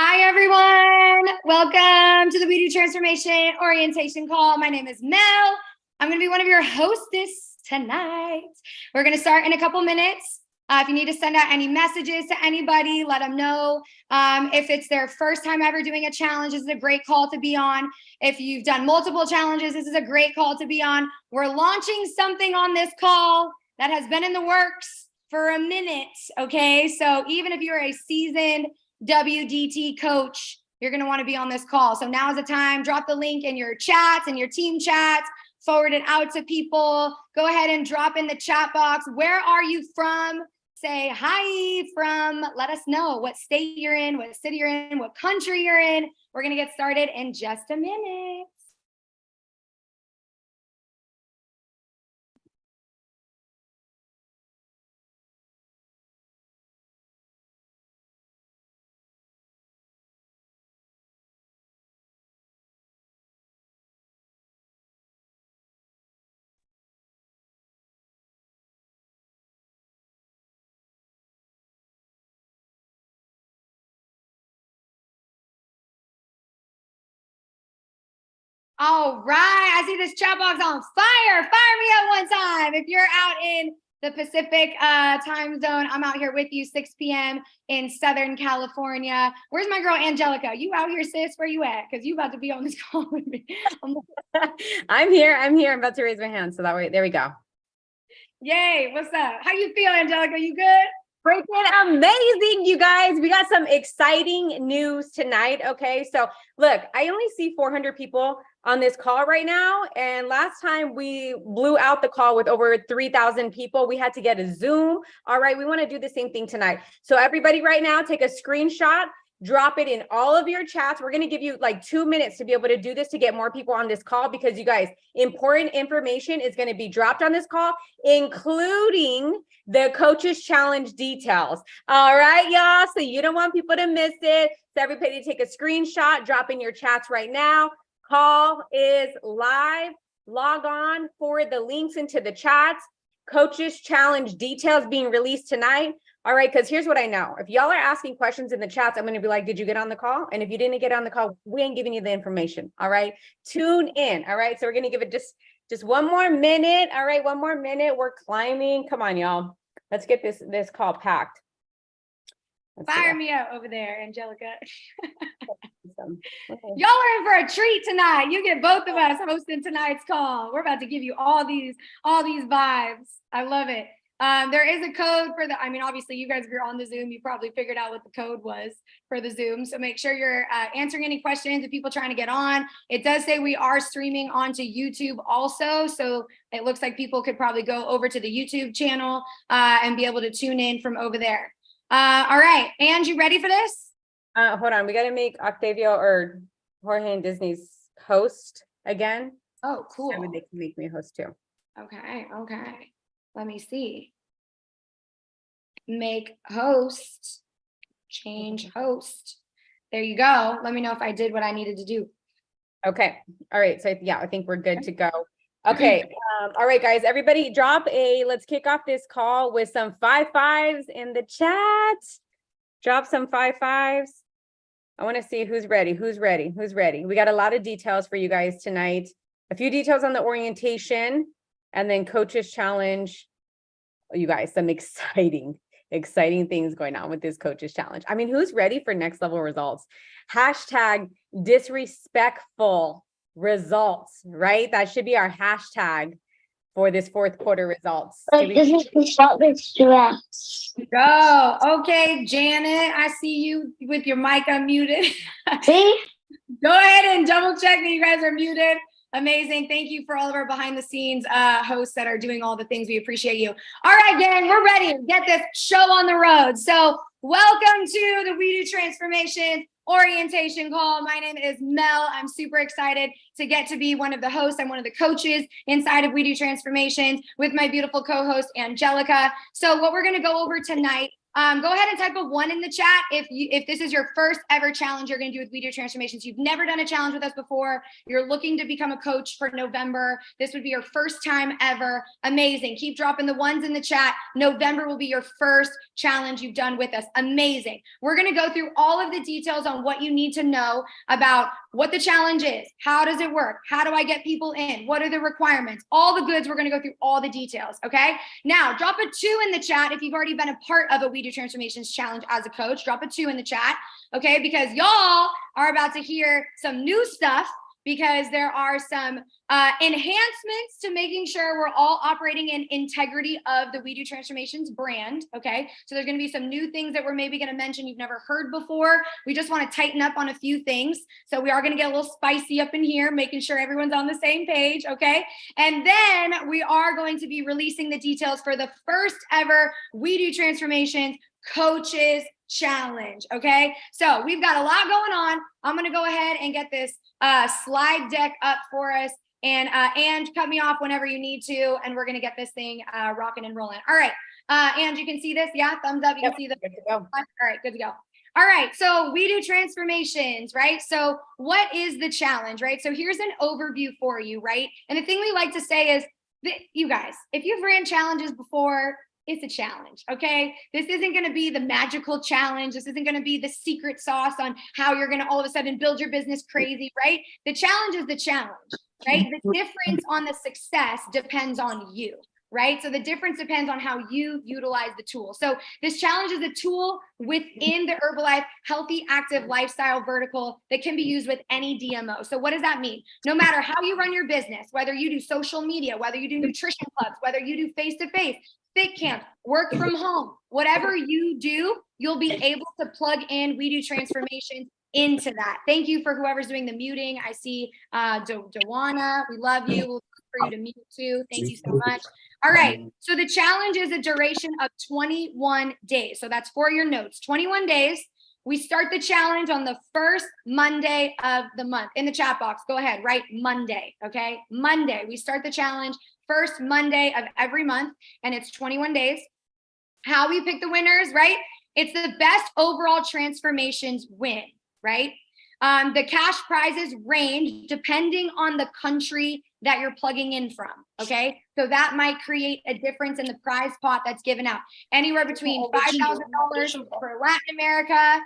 Hi, everyone. Welcome to the We Do Transformation Orientation Call. My name is Mel. I'm going to be one of your hostess tonight. We're going to start in a couple minutes. If you need to send out any messages to anybody, let them know. If it's their first time ever doing a challenge, this is a great call to be on. If you've done multiple challenges, this is a great call to be on. We're launching something on this call that has been in the works for a minute, okay? So even if you're a seasoned WDT coach, you're going to want to be on this call. So now is the time. Drop the link in your chats and your team chats, forward it out to people. Go ahead and drop in the chat box. Where are you from? Say hi from. Let us know what state you're in, what city you're in, what country you're in. We're going to get started in just a minute. All right, I see this chat box on fire. Fire me up one time. If you're out in the Pacific time zone, I'm out here with you, 6 p.m. in Southern California. Where's my girl Angelica? You out here, sis? Where you at? Because you about to be on this call with me. I'm here. I'm about to raise my hand. So that way, there we go. Yay, what's up? How you feel, Angelica? You good? Freaking amazing, you guys. We got some exciting news tonight. Okay, so look, I only see 400 people on this call right now. And last time we blew out the call with over 3,000 people. We had to get a Zoom. All right, we want to do the same thing tonight. So everybody right now, take a screenshot. Drop it in all of your chats. We're going to give you like 2 minutes to be able to do this to get more people on this call, because you guys, important information is going to be dropped on this call, including the coaches challenge details. All right, y'all. So you don't want people to miss it. So everybody take a screenshot, drop in your chats right now. Call is live. Log on, forward the links into the chats. Coaches challenge details being released tonight. All right, because here's what I know. If y'all are asking questions in the chats, I'm going to be like, did you get on the call? And if you didn't get on the call, we ain't giving you the information. All right, tune in. All right, so we're going to give it just one more minute. All right, one more minute. We're climbing. Come on, y'all. Let's get this call packed. Fire me up over there, Angelica. Okay. Y'all are in for a treat tonight. You get both of us hosting tonight's call. We're about to give you all these vibes. I love it. There is a code for obviously you guys, if you're on the Zoom, you probably figured out what the code was for the Zoom. So make sure you're answering any questions of people trying to get on. It does say we are streaming onto YouTube also. So it looks like people could probably go over to the YouTube channel and be able to tune in from over there. All right, Ange, you ready for this? Hold on, we got to make Octavio or Jorge and Disney's host again. Oh, cool. So they can make me a host too. Okay. Let me see. Make host, change host. There you go. Let me know if I did what I needed to do. Okay. All right. So yeah, I think we're good to go. Okay. All right, guys, everybody let's kick off this call with some 5-5s in the chat. Drop some 5-5s. I want to see who's ready. We got a lot of details for you guys tonight. A few details on the orientation and then coaches challenge. You guys, some exciting things going on with this coaches challenge. I mean, who's ready for next level results? Hashtag disrespectful results, right? That should be our hashtag for this fourth quarter results. This is with stress. Go. Okay, Janet, I see you with your mic unmuted. See? Go ahead and double check that you guys are muted. Amazing. Thank you for all of our behind the scenes hosts that are doing all the things. We appreciate you. All right, gang, we're ready to get this show on the road. So welcome to the We Do Transformation orientation call. My name is Mel. I'm super excited to get to be one of the hosts. I'm one of the coaches inside of We Do Transformations with my beautiful co-host, Angelica. So what we're going to go over tonight, go ahead and type a 1 in the chat if this is your first ever challenge you're going to do with We Do Transformations. You've never done a challenge with us before. You're looking to become a coach for November. This would be your first time ever. Amazing. Keep dropping the 1s in the chat. November will be your first challenge you've done with us. Amazing. We're going to go through all of the details on what you need to know about what the challenge is. How does it work? How do I get people in? What are the requirements? All the goods. We're going to go through all the details. Okay. Now drop a 2 in the chat if you've already been a part of a We Do Transformations challenge as a coach. Drop a 2 in the chat. Okay. Because y'all are about to hear some new stuff, because there are some enhancements to making sure we're all operating in integrity of the We Do Transformations brand. Okay. So there's going to be some new things that we're maybe going to mention you've never heard before. We just want to tighten up on a few things. So we are going to get a little spicy up in here, making sure everyone's on the same page. Okay. And then we are going to be releasing the details for the first ever We Do Transformations coaches challenge. Okay. So we've got a lot going on. I'm going to go ahead and get this slide deck up for us, and cut me off whenever you need to, and we're going to get this thing rocking and rolling. All right. And you can see this. Yeah. Thumbs up. You can see the. Good to go. All right. Good to go. All right. So We Do Transformations, right? So what is the challenge, right? So here's an overview for you, right? And the thing we like to say is that, you guys, if you've ran challenges before, it's a challenge. Okay. This isn't going to be the magical challenge. This isn't going to be the secret sauce on how you're going to all of a sudden build your business crazy, right? The challenge is the challenge, right? The difference on the success depends on you, right? So the difference depends on how you utilize the tool. So this challenge is a tool within the Herbalife healthy, active lifestyle vertical that can be used with any DMO. So what does that mean? No matter how you run your business, whether you do social media, whether you do nutrition clubs, whether you do face-to-face, fit camp, work from home, whatever you do, you'll be able to plug in We Do Transformations into that. Thank you for whoever's doing the muting. I see Dewana, we love you. We'll look for you to mute too. Thank you so much. All right. So the challenge is a duration of 21 days. So that's for your notes, 21 days. We start the challenge on the first Monday of the month. In the chat box, go ahead, write Monday, okay? Monday, we start the challenge first Monday of every month, and it's 21 days. How we pick the winners, right? It's the best overall transformations win, right? The cash prizes range depending on the country that you're plugging in from. Okay. So that might create a difference in the prize pot that's given out, anywhere between $5,000 for Latin America.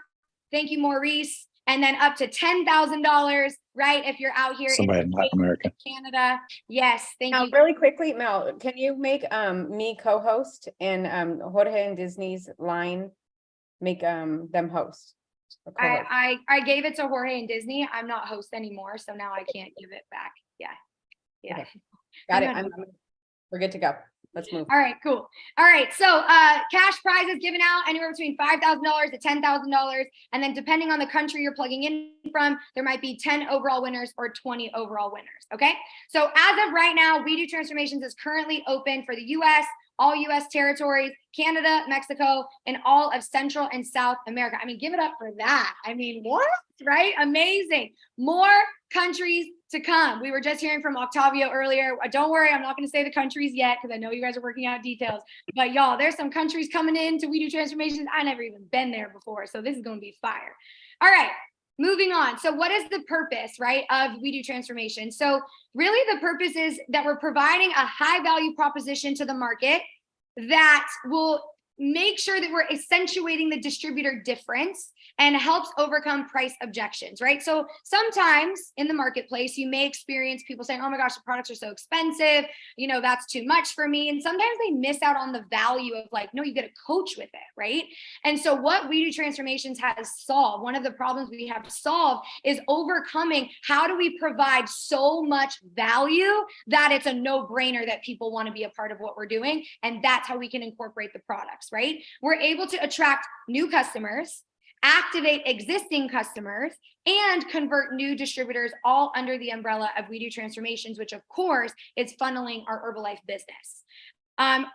Thank you, Maurice. And then up to $10,000, right? If you're out here Somebody in Latin America. Canada. Yes. Thank Now, you. really quickly, Mel, can you make me co-host and Jorge and Disney's line make them host? or co-host? I gave it to Jorge and Disney. I'm not host anymore, so now I can't give it back. Yeah. Okay. Got it. Hang on. We're good to go. Let's move. All right, cool. All right, so cash prizes given out anywhere between $5,000 to $10,000, and then depending on the country you're plugging in from, there might be 10 overall winners or 20 overall winners. Okay, so as of right now, We Do Transformations is currently open for the U.S., all U.S. territories, Canada, Mexico, and all of Central and South America. I mean, give it up for that. I mean, what? Right? Amazing. More countries to come. We were just hearing from Octavio earlier. Don't worry, I'm not going to say the countries yet because I know you guys are working out details. But y'all, there's some countries coming in to We Do Transformations. I never even been there before, so this is going to be fire. All right. Moving on. So what is the purpose, right, of We Do Transformation? So really the purpose is that we're providing a high value proposition to the market that will make sure that we're accentuating the distributor difference and helps overcome price objections, right? So sometimes in the marketplace, you may experience people saying, oh my gosh, the products are so expensive, you know, that's too much for me. And sometimes they miss out on the value of like, no, you get a coach with it, right? And so what We Do Transformations has solved, one of the problems we have solved is overcoming how do we provide so much value that it's a no-brainer that people want to be a part of what we're doing. And that's how we can incorporate the products, right? We're able to attract new customers, activate existing customers, and convert new distributors all under the umbrella of We Do Transformations, which of course is funneling our Herbalife business.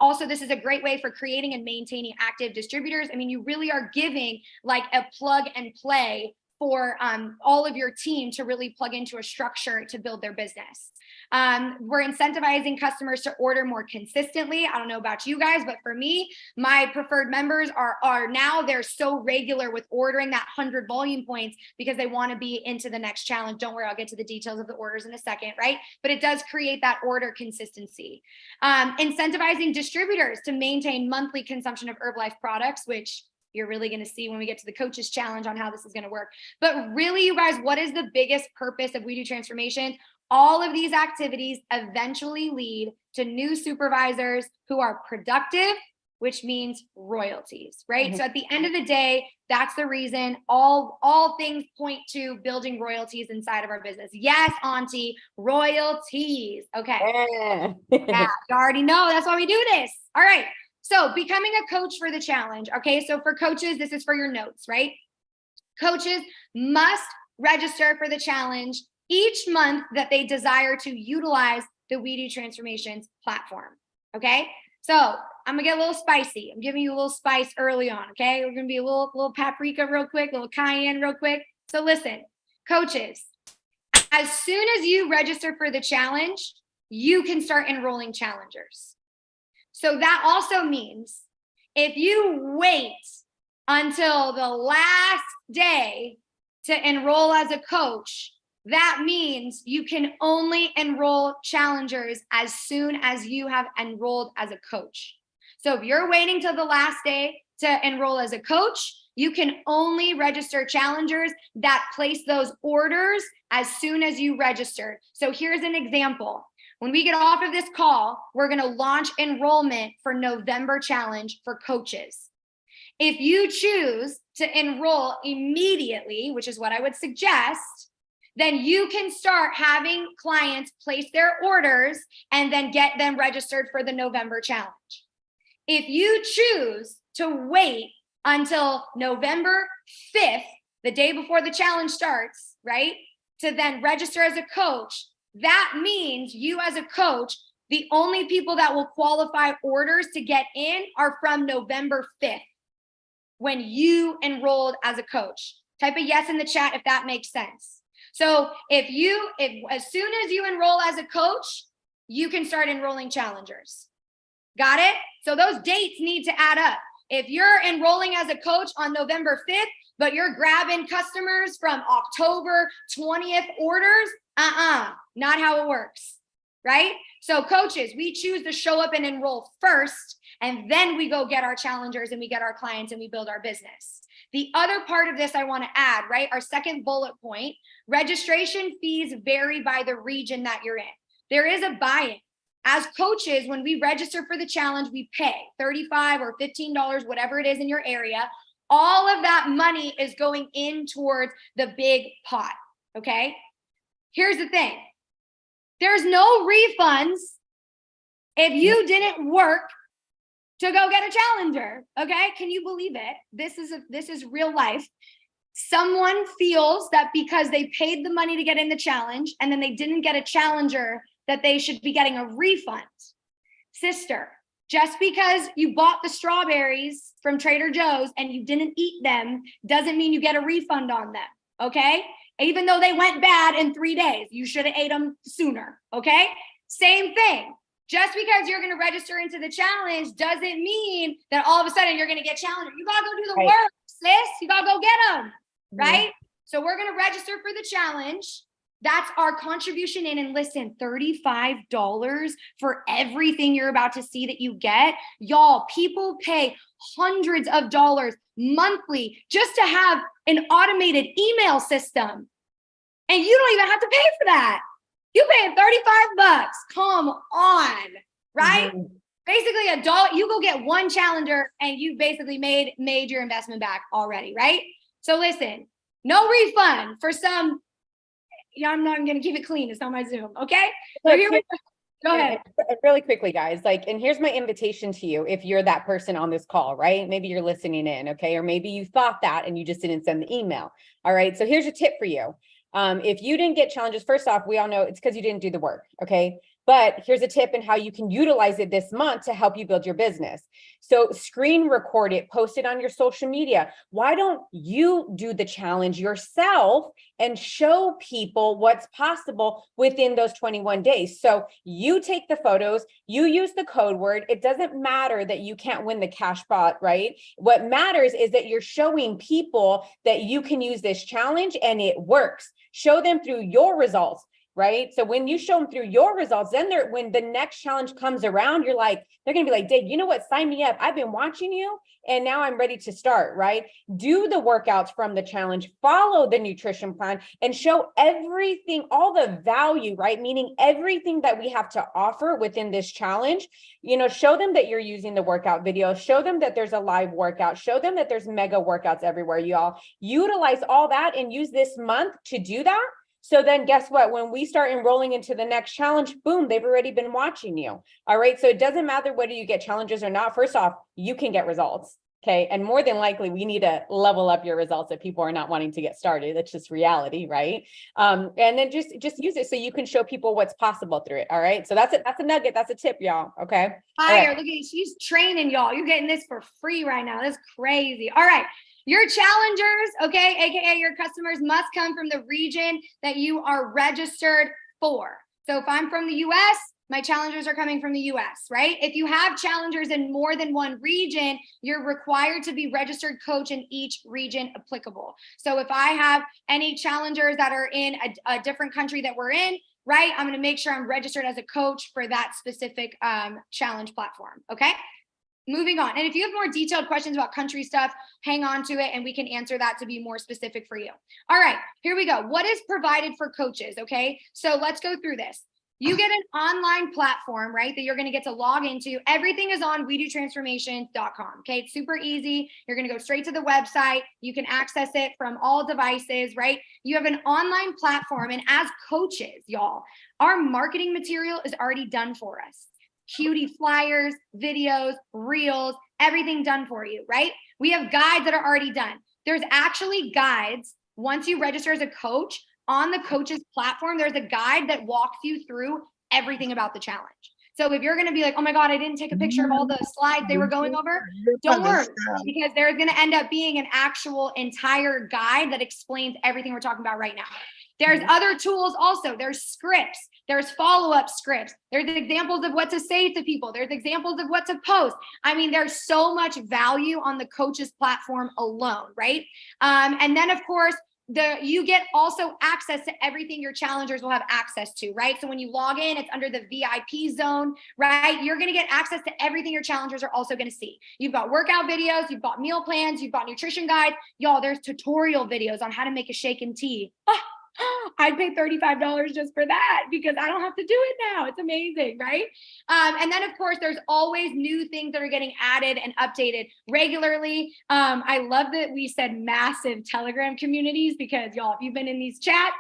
Also, this is a great way for creating and maintaining active distributors. I mean, you really are giving like a plug and play for all of your team to really plug into a structure to build their business. We're incentivizing customers to order more consistently. I don't know about you guys, but for me, my preferred members are now they're so regular with ordering that 100 volume points because they want to be into the next challenge. Don't worry, I'll get to the details of the orders in a second, right? But it does create that order consistency. Incentivizing distributors to maintain monthly consumption of Herbalife products, which you're really going to see when we get to the coaches challenge on how this is going to work. But really, you guys, what is the biggest purpose of We Do Transformation? All of these activities eventually lead to new supervisors who are productive, which means royalties, right? Mm-hmm. So at the end of the day, that's the reason all things point to building royalties inside of our business. Yes, Auntie, royalties. Okay. Yeah, you already know. That's why we do this. All right. So becoming a coach for the challenge. Okay. So for coaches, this is for your notes, right? Coaches must register for the challenge each month that they desire to utilize the We Do Transformations platform. Okay. So I'm gonna get a little spicy. I'm giving you a little spice early on. Okay. We're gonna be a little paprika real quick, a little cayenne real quick. So listen, coaches, as soon as you register for the challenge, you can start enrolling challengers. So that also means if you wait until the last day to enroll as a coach, that means you can only enroll challengers as soon as you have enrolled as a coach. So if you're waiting till the last day to enroll as a coach, you can only register challengers that place those orders as soon as you register. So here's an example. When we get off of this call, we're going to launch enrollment for November challenge for coaches. If you choose to enroll immediately, which is what I would suggest, then you can start having clients place their orders and then get them registered for the November challenge. If you choose to wait until November 5th, the day before the challenge starts, right, to then register as a coach, that means you as a coach, the only people that will qualify orders to get in are from November 5th when you enrolled as a coach. Type a yes in the chat if that makes sense. So if as soon as you enroll as a coach, you can start enrolling challengers. Got it? So those dates need to add up. If you're enrolling as a coach on November 5th, but you're grabbing customers from October 20th orders, not how it works. right? So coaches, we choose to show up and enroll first, and then we go get our challengers and we get our clients and we build our business. The other part of this I want to add, right? Our second bullet point, registration fees vary by the region that you're in. There is a buy-in. As coaches, when we register for the challenge, we pay $35 or $15, whatever it is in your area. All of that money is going in towards the big pot, okay? Here's the thing. There's no refunds if you didn't work to go get a challenger, okay? Can you believe it? This is real life. Someone feels that because they paid the money to get in the challenge and then they didn't get a challenger, that they should be getting a refund. Sister, just because you bought the strawberries from Trader Joe's and you didn't eat them doesn't mean you get a refund on them, okay? Even though they went bad in 3 days, you should have ate them sooner, okay? Same thing. Just because you're going to register into the challenge doesn't mean that all of a sudden you're going to get challenger. You got to go do the work, sis. You got to go get them, right? So we're going to register for the challenge. That's our contribution in. And listen, $35 for everything you're about to see that you get. Y'all, people pay hundreds of dollars monthly just to have an automated email system. And you don't even have to pay for that. You paying $35. Come on, right? Basically $1, you go get one challenger and you basically made your investment back already, right? So listen, no refund for some. Yeah, I'm not going to keep it clean. It's not my Zoom. Okay. So here we go. Go ahead. Really quickly, guys, and here's my invitation to you. If you're that person on this call, right? Maybe you're listening in. Okay. Or maybe you thought that and you just didn't send the email. All right. So here's a tip for you. If you didn't get challenges, first off, we all know it's because you didn't do the work. Okay. But here's a tip and how you can utilize it this month to help you build your business. So screen record it, post it on your social media. Why don't you do the challenge yourself and show people what's possible within those 21 days? So you take the photos, you use the code word. It doesn't matter that you can't win the cash pot, right? What matters is that you're showing people that you can use this challenge and it works. Show them through your results. Right. So when you show them through your results, then when the next challenge comes around, they're going to be like, Dave, you know what? Sign me up. I've been watching you and now I'm ready to start. Right. Do the workouts from the challenge, follow the nutrition plan and show everything, all the value, right? Meaning everything that we have to offer within this challenge, show them that you're using the workout video, show them that there's a live workout, show them that there's mega workouts everywhere. Y'all utilize all that and use this month to do that. So then guess what? When we start enrolling into the next challenge, boom, they've already been watching you. All right. So it doesn't matter whether you get challenges or not. First off, you can get results. Okay. And more than likely, we need to level up your results if people are not wanting to get started. That's just reality, right? And then just use it so you can show people what's possible through it. All right. So that's it. That's a nugget. That's a tip, y'all. Okay. Fire. Look at you. She's training y'all. You're getting this for free right now. That's crazy. All right. Your challengers, okay, AKA your customers, must come from the region that you are registered for. So if I'm from the US, my challengers are coming from the US, right? If you have challengers in more than one region, you're required to be registered coach in each region applicable. So if I have any challengers that are in a different country that we're in, right, I'm going to make sure I'm registered as a coach for that specific challenge platform, okay? Moving on. And if you have more detailed questions about country stuff, hang on to it and we can answer that to be more specific for you. All right, here we go. What is provided for coaches? Okay, so let's go through this. You get an online platform, right, that you're going to get to log into. Everything is on WeDoTransformation.com. Okay, it's super easy. You're going to go straight to the website. You can access it from all devices, right? You have an online platform. And as coaches, y'all, our marketing material is already done for us. Cutie flyers, videos, reels, everything done for you, right? We have guides that are already done. There's actually guides. Once you register as a coach on the coach's platform, there's a guide that walks you through everything about the challenge. So if you're going to be like, oh my God, I didn't take a picture of all the slides they were going over, don't worry, because there's going to end up being an actual entire guide that explains everything we're talking about right now. There's other tools also. There's scripts. There's follow-up scripts. There's examples of what to say to people. There's examples of what to post. I mean, there's so much value on the coach's platform alone, right? And then, of course, you get also access to everything your challengers will have access to, right? So when you log in, it's under the VIP zone, right? You're going to get access to everything your challengers are also going to see. You've got workout videos, you've got meal plans, you've got nutrition guides. Y'all, there's tutorial videos on how to make a shake and tea. I'd pay $35 just for that because I don't have to do it now. It's amazing, right? And then, of course, there's always new things that are getting added and updated regularly. I love that we said massive Telegram communities because, y'all, if you've been in these chats,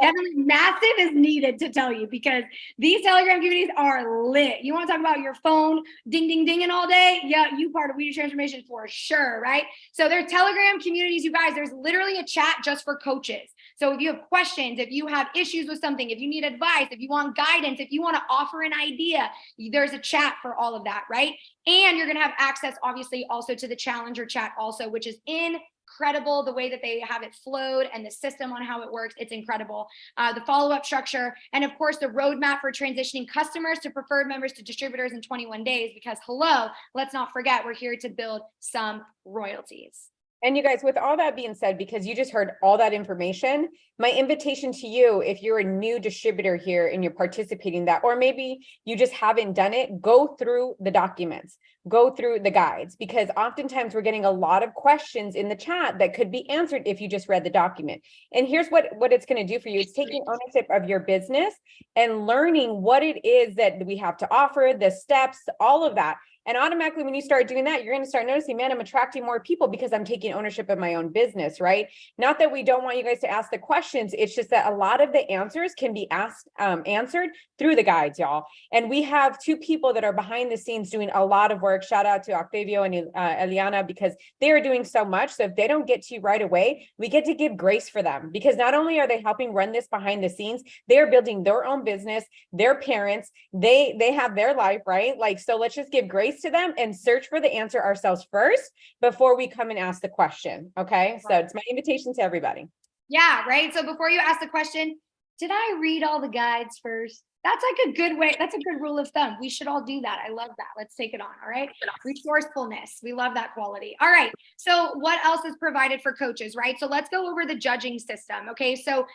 definitely massive is needed to tell you because these Telegram communities are lit. You want to talk about your phone ding, ding, dinging all day? Yeah, you part of We Do Transformation for sure, right? So there's Telegram communities, you guys. There's literally a chat just for coaches. So if you have questions, if you have issues with something, if you need advice, if you want guidance, if you want to offer an idea, there's a chat for all of that, right? And you're going to have access, obviously, also to the Challenger chat also, which is incredible, the way that they have it flowed and the system on how it works. It's incredible. The follow-up structure, and of course, the roadmap for transitioning customers to preferred members to distributors in 21 days, because hello, let's not forget, we're here to build some royalties. And you guys, with all that being said, because you just heard all that information, my invitation to you, if you're a new distributor here and you're participating in that, or maybe you just haven't done it, go through the documents, go through the guides, because oftentimes we're getting a lot of questions in the chat that could be answered if you just read the document. And here's what it's going to do for you. It's taking ownership of your business and learning what it is that we have to offer, the steps, all of that. And automatically, when you start doing that, you're going to start noticing, man, I'm attracting more people because I'm taking ownership of my own business, right? Not that we don't want you guys to ask the questions. It's just that a lot of the answers can be answered through the guides, y'all. And we have two people that are behind the scenes doing a lot of work. Shout out to Octavio and Eliana, because they are doing so much. So if they don't get to you right away, we get to give grace for them, because not only are they helping run this behind the scenes, they are building their own business, their parents, they have their life, right? Like, so let's just give grace to them and search for the answer ourselves first before we come and ask the question. Okay. So it's my invitation to everybody. Yeah. Right. So before you ask the question, did I read all the guides first? That's like a good way. That's a good rule of thumb. We should all do that. I love that. Let's take it on. All right. Resourcefulness. We love that quality. All right. So what else is provided for coaches, right? So let's go over the judging system. Okay. So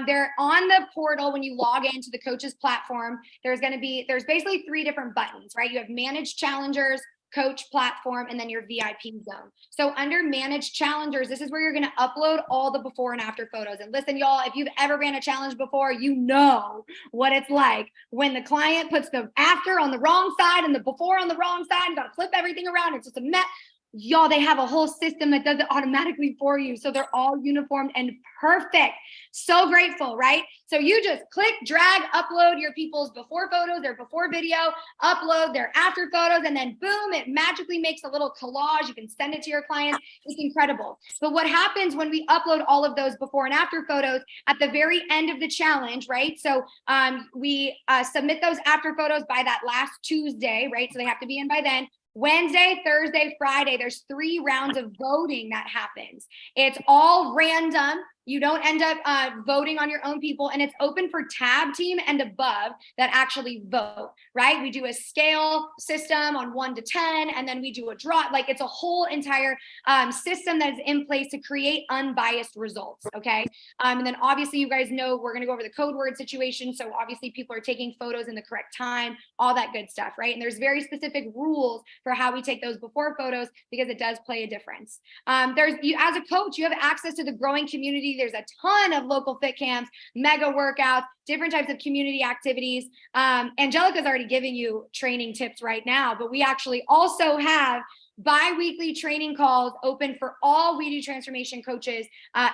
they're on the portal. When you log into the coaches platform, there's basically 3 different buttons, right? You have manage challengers, coach platform, and then your VIP zone. So under manage challengers, this is where you're going to upload all the before and after photos. And listen, y'all, if you've ever ran a challenge before, you know what it's like when the client puts the after on the wrong side and the before on the wrong side, you got to flip everything around. It's just a mess. Y'all, they have a whole system that does it automatically for you. So they're all uniformed and perfect. So grateful, right? So you just click, drag, upload your people's before photos, their before video, upload their after photos, and then boom, it magically makes a little collage. You can send it to your clients. It's incredible. But what happens when we upload all of those before and after photos at the very end of the challenge, right? So we submit those after photos by that last Tuesday, right? So they have to be in by then. Wednesday, Thursday, Friday, there's 3 rounds of voting that happens. It's all random. You don't end up voting on your own people, and it's open for tab team and above that actually vote, right? We do a scale system on 1 to 10, and then we do a draw. Like, it's a whole entire system that is in place to create unbiased results, okay? And then obviously you guys know we're gonna go over the code word situation. So obviously people are taking photos in the correct time, all that good stuff, right? And there's very specific rules for how we take those before photos because it does play a difference. As a coach, you have access to the growing community. There's a ton of local fit camps, mega workouts, different types of community activities. Angelica's already giving you training tips right now, but we actually also have bi-weekly training calls open for all We Do Transformation coaches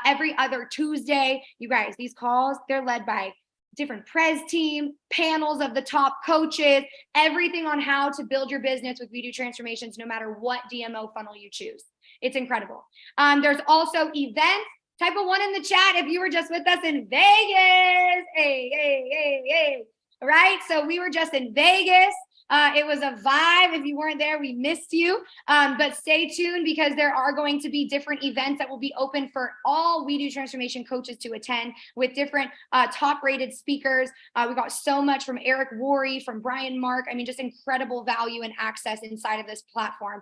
every other Tuesday. You guys, these calls, they're led by different prez team, panels of the top coaches, everything on how to build your business with We Do Transformations, no matter what DMO funnel you choose. It's incredible. There's also events. Type a 1 in the chat if you were just with us in Vegas. Hey. All right. So we were just in Vegas. It was a vibe. If you weren't there, we missed you. But stay tuned because there are going to be different events that will be open for all We Do Transformation coaches to attend with different top-rated speakers. We got so much from Eric Worre, from Brian Mark. I mean, just incredible value and access inside of this platform.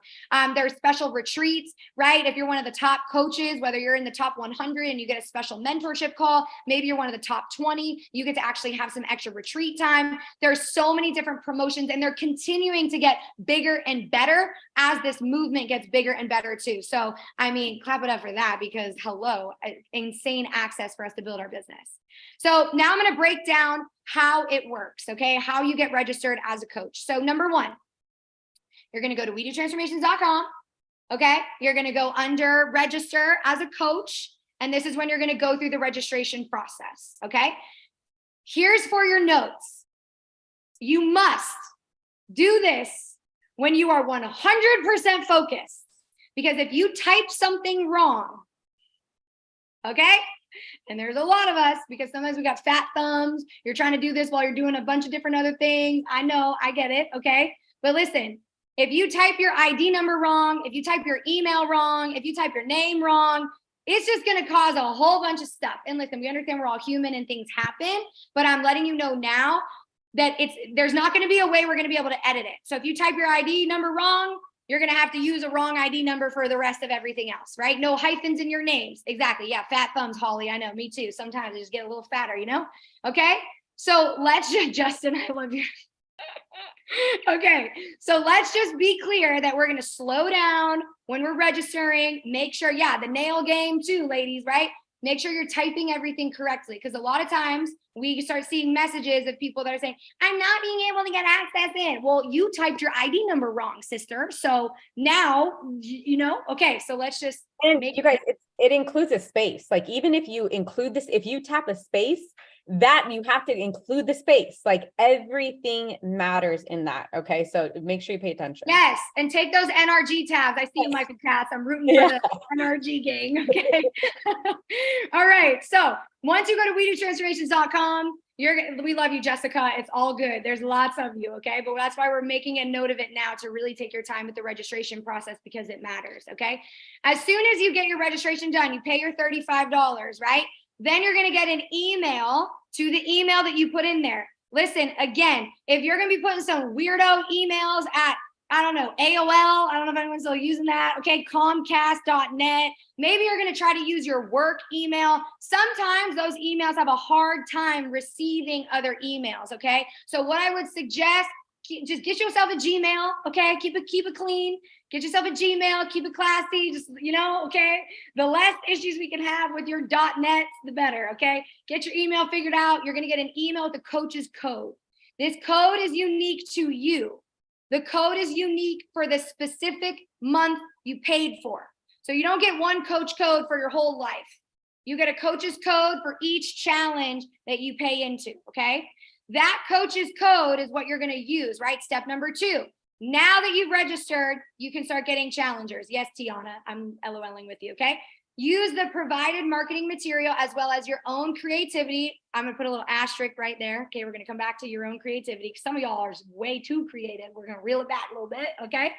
There's special retreats, right? If you're one of the top coaches, whether you're in the top 100 and you get a special mentorship call, maybe you're one of the top 20, you get to actually have some extra retreat time. There's so many different promotions, and they're continuing to get bigger and better as this movement gets bigger and better too. So, I mean, clap it up for that because hello, insane access for us to build our business. So now I'm going to break down how it works, okay? How you get registered as a coach. So number one, you're going to go to WeDoTransformations.com, okay? You're going to go under register as a coach, and this is when you're going to go through the registration process, okay? Here's for your notes. You must do this when you are 100% focused, because if you type something wrong, okay? And there's a lot of us, because sometimes we got fat thumbs. You're trying to do this while you're doing a bunch of different other things. I know, I get it, okay? But listen, if you type your ID number wrong, if you type your email wrong, if you type your name wrong, it's just going to cause a whole bunch of stuff. And listen, we understand we're all human and things happen, but I'm letting you know now that there's not going to be a way we're going to be able to edit it. So if you type your ID number wrong, you're going to have to use a wrong ID number for the rest of everything else, right? No hyphens in your names. Exactly. Yeah. Fat thumbs, Holly. I know. Me too. Sometimes I just get a little fatter, you know? Okay. So let's just, Justin, I love you. Okay. So let's just be clear that we're going to slow down when we're registering. Make sure, yeah, the nail game too, ladies, right? Make sure you're typing everything correctly, because a lot of times we start seeing messages of people that are saying, I'm not being able to get access in. Well, you typed your ID number wrong, sister. So now, you know, okay, so let's just make you guys, it includes a space. Like, even if you include this, if you tap a space, that you have to include the space. Like, everything matters in that. Okay. So make sure you pay attention. Yes. And take those NRG tabs. I see you, Michael Katz. I'm rooting for the NRG gang. Okay. All right. So once you go to WeDoTransformations.com, we love you, Jessica. It's all good. There's lots of you. Okay. But that's why we're making a note of it now, to really take your time with the registration process, because it matters. Okay. As soon as you get your registration done, you pay your $35, right? Then you're going to get an email to the email that you put in there. Listen, again, if you're going to be putting some weirdo emails at, I don't know, AOL, I don't know if anyone's still using that, okay, Comcast.net, maybe you're going to try to use your work email. Sometimes those emails have a hard time receiving other emails, okay? So what I would suggest, just get yourself a Gmail, okay? Keep it clean. Get yourself a Gmail, keep it classy, just, you know, okay? The less issues we can have with your .net, the better, okay? Get your email figured out. You're gonna get an email with the coach's code. This code is unique to you. The code is unique for the specific month you paid for. So you don't get one coach code for your whole life. You get a coach's code for each challenge that you pay into, okay? That coach's code is what you're gonna use, right? Step number 2. Now that you've registered, you can start getting challengers. Yes, Tiana, I'm LOLing with you, okay? Use the provided marketing material as well as your own creativity. I'm gonna put a little asterisk right there. Okay, we're gonna come back to your own creativity, because some of y'all are way too creative. We're gonna reel it back a little bit, okay?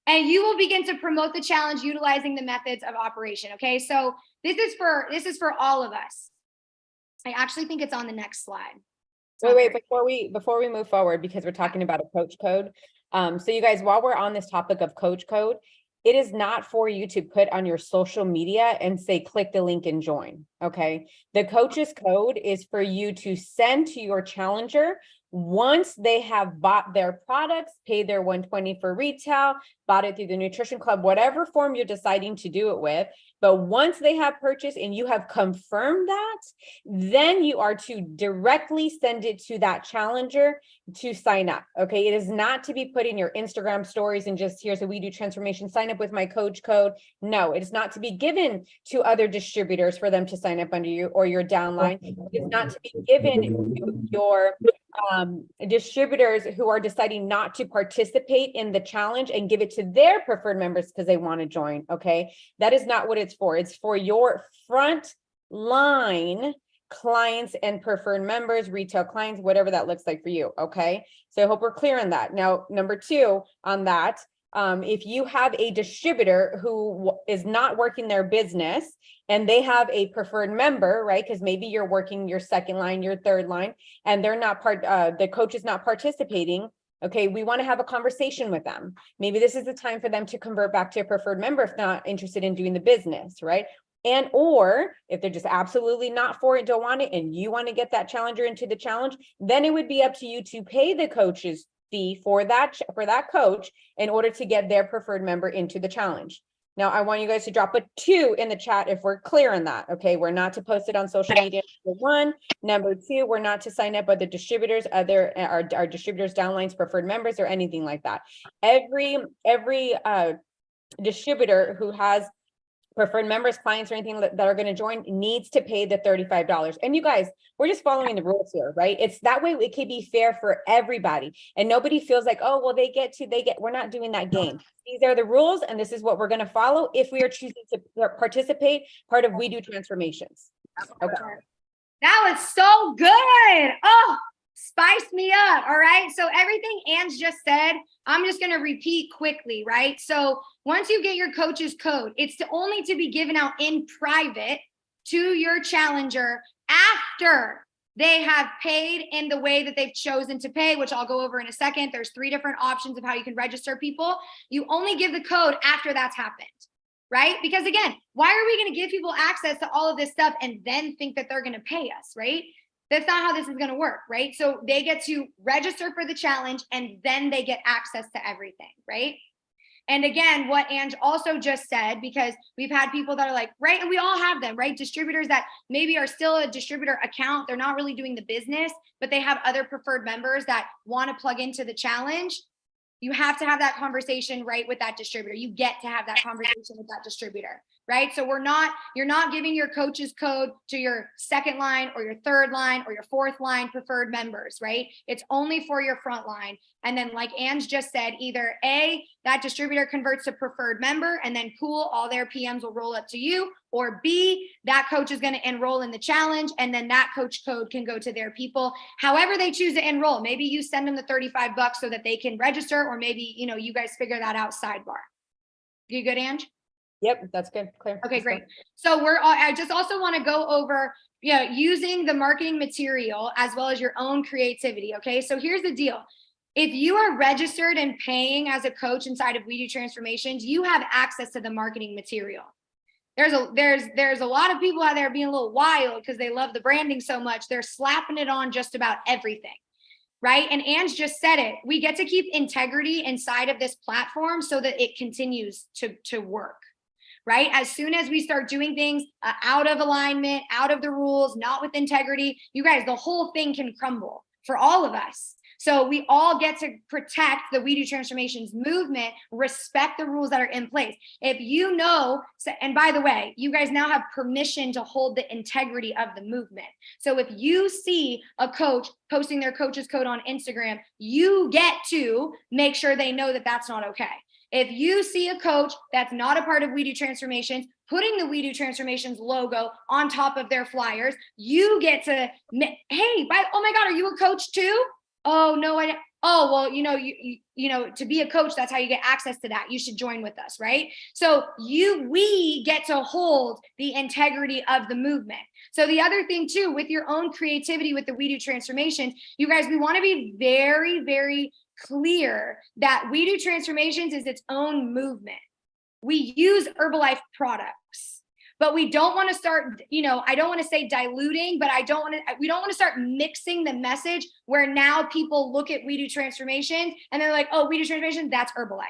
And you will begin to promote the challenge utilizing the methods of operation, okay? So this is for all of us. I actually think it's on the next slide. Wait, before we move forward, because we're talking about a coach code. So you guys, while we're on this topic of coach code, it is not for you to put on your social media and say, click the link and join. Okay. The coach's code is for you to send to your challenger once they have bought their products, paid their $120 for retail, bought it through the nutrition club, whatever form you're deciding to do it with. But once they have purchased and you have confirmed that, then you are to directly send it to that challenger to sign up. Okay. It is not to be put in your Instagram stories and just, here's a We Do Transformation, sign up with my coach code. No, it is not to be given to other distributors for them to sign up under you or your downline. It's not to be given to your distributors who are deciding not to participate in the challenge and give it to their preferred members because they want to join. Okay. That is not what it's for. It's for your front line clients and preferred members, retail clients, whatever that looks like for you. Okay. So I hope we're clear on that. Now, number two on that, if you have a distributor who is not working their business and they have a preferred member, right? Because maybe you're working your second line, your third line, and they're not the coach is not participating. Okay, we want to have a conversation with them. Maybe this is the time for them to convert back to a preferred member if not interested in doing the business, right? And or if they're just absolutely not for it, don't want it, and you want to get that challenger into the challenge, then it would be up to you to pay the coach's fee for that coach in order to get their preferred member into the challenge. Now, I want you guys to drop a 2 in the chat if we're clear on that. Okay, we're not to post it on social media. Number 1, number 2, we're not to sign up other distributors, our distributors, downlines, preferred members, or anything like that. Every distributor who has preferred members, clients, or anything that are going to join needs to pay the $35. And you guys, we're just following the rules here, right? It's that way it can be fair for everybody. And nobody feels like, oh, well, we're not doing that game. These are the rules, and this is what we're going to follow if we are choosing to participate, part of We Do Transformations. Okay. That was so good. Oh, spice me up. All right. So everything Ange just said, I'm just going to repeat quickly, right? So once you get your coach's code, it's only to be given out in private to your challenger after they have paid in the way that they've chosen to pay, which I'll go over in a second. There's 3 different options of how you can register people. You only give the code after that's happened, right? Because again, why are we going to give people access to all of this stuff and then think that they're going to pay us, right? That's not how this is going to work, right? So they get to register for the challenge and then they get access to everything, right? And again, what Ange also just said, because we've had people that are like, right, and we all have them, right? Distributors that maybe are still a distributor account, they're not really doing the business, but they have other preferred members that want to plug into the challenge. You have to have that conversation, right, with that distributor. You get to have that conversation with that distributor, right? So you're not giving your coach's code to your second line or your third line or your fourth line preferred members, right? It's only for your front line. And then like Ange just said, either A, that distributor converts to preferred member and then cool, all their PMs will roll up to you, or B, that coach is going to enroll in the challenge and then that coach code can go to their people. However they choose to enroll, maybe you send them the $35 so that they can register, or maybe, you guys figure that out sidebar. You good, Ange? Yep, that's good. Clear. Okay, great. So I just also want to go over, using the marketing material as well as your own creativity. Okay, so here's the deal. If you are registered and paying as a coach inside of We Do Transformations, you have access to the marketing material. There's a lot of people out there being a little wild because they love the branding so much. They're slapping it on just about everything, right? And Ange just said it. We get to keep integrity inside of this platform so that it continues to work, right? As soon as we start doing things out of alignment, out of the rules, not with integrity, you guys, the whole thing can crumble for all of us. So we all get to protect the We Do Transformations movement, respect the rules that are in place. If you know, and by the way, you guys now have permission to hold the integrity of the movement. So if you see a coach posting their coach's code on Instagram, you get to make sure they know that that's not okay. If you see a coach that's not a part of We Do Transformations, putting the We Do Transformations logo on top of their flyers, you get to, hey, oh my God, are you a coach too? Oh, no, well, to be a coach, that's how you get access to that. You should join with us, right? So we get to hold the integrity of the movement. So the other thing too, with your own creativity, with the We Do Transformations, you guys, we want to be very, very clear that We Do Transformations is its own movement. We use Herbalife products, but we don't want to start, I don't want to say diluting, but we don't want to start mixing the message where now people look at We Do Transformation and they're like, oh, We Do Transformation, that's Herbalife,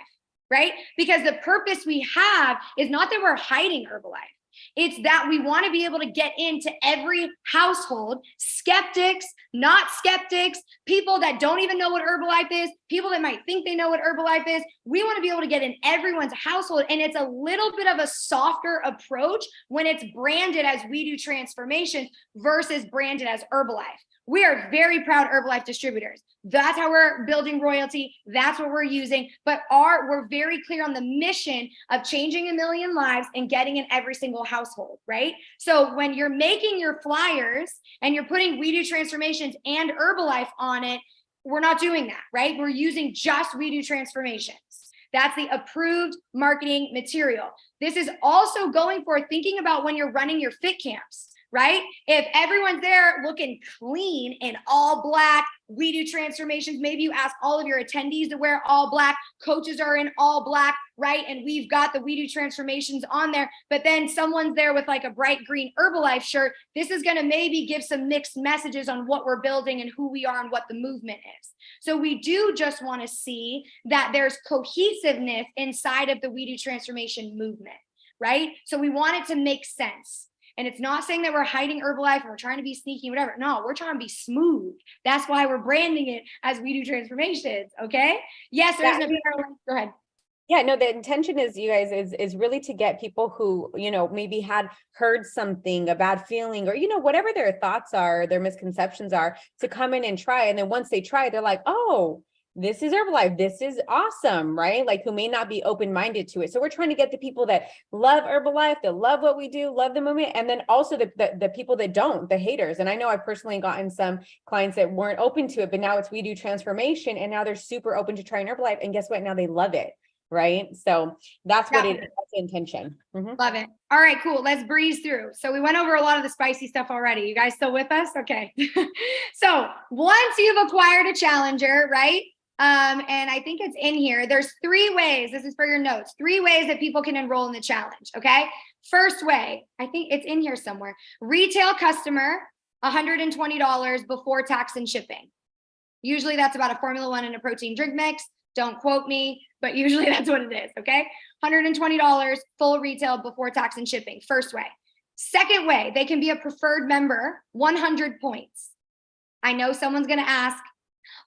right? Because the purpose we have is not that we're hiding Herbalife. It's that we want to be able to get into every household, skeptics, not skeptics, people that don't even know what Herbalife is, people that might think they know what Herbalife is. We want to be able to get in everyone's household. And it's a little bit of a softer approach when it's branded as We Do Transformations versus branded as Herbalife. We are very proud Herbalife distributors. That's how we're building royalty. That's what we're using. But we're very clear on the mission of changing 1 million lives and getting in every single household, right? So when you're making your flyers and you're putting We Do Transformations and Herbalife on it, we're not doing that, right? We're using just We Do Transformations. That's the approved marketing material. This is also going for thinking about when you're running your fit camps, right? If everyone's there looking clean in all black, We Do Transformations, maybe you ask all of your attendees to wear all black, coaches are in all black, right? And we've got the We Do Transformations on there, but then someone's there with like a bright green Herbalife shirt. This is gonna maybe give some mixed messages on what we're building and who we are and what the movement is. So we do just wanna see that there's cohesiveness inside of the We Do Transformation movement, right? So we want it to make sense. And it's not saying that we're hiding Herbalife or we're trying to be sneaky, whatever. No, we're trying to be smooth. That's why we're branding it as We Do Transformations, okay? Yes, there's no, go ahead. Yeah, no, the intention is, you guys, is really to get people who, maybe had heard something, a bad feeling, or, whatever their thoughts are, their misconceptions are, to come in and try. And then once they try, they're like, oh, this is Herbalife. This is awesome, right? Like, who may not be open-minded to it. So we're trying to get the people that love Herbalife, that love what we do, love the movement, and then also the people that don't, the haters. And I know I've personally gotten some clients that weren't open to it, but now it's We Do Transformation, and now they're super open to trying Herbalife. And guess what? Now they love it, right? So that's what it is. That's the intention. Love it. All right, cool. Let's breeze through. So we went over a lot of the spicy stuff already. You guys still with us? Okay. So once you've acquired a challenger, right? And I think it's in here. There's 3 ways. This is for your notes. 3 ways that people can enroll in the challenge. Okay. First way, I think it's in here somewhere. Retail customer, $120 before tax and shipping. Usually that's about a Formula 1 and a protein drink mix. Don't quote me, but usually that's what it is. Okay. $120 full retail before tax and shipping. First way. Second way, they can be a preferred member, 100 points. I know someone's going to ask,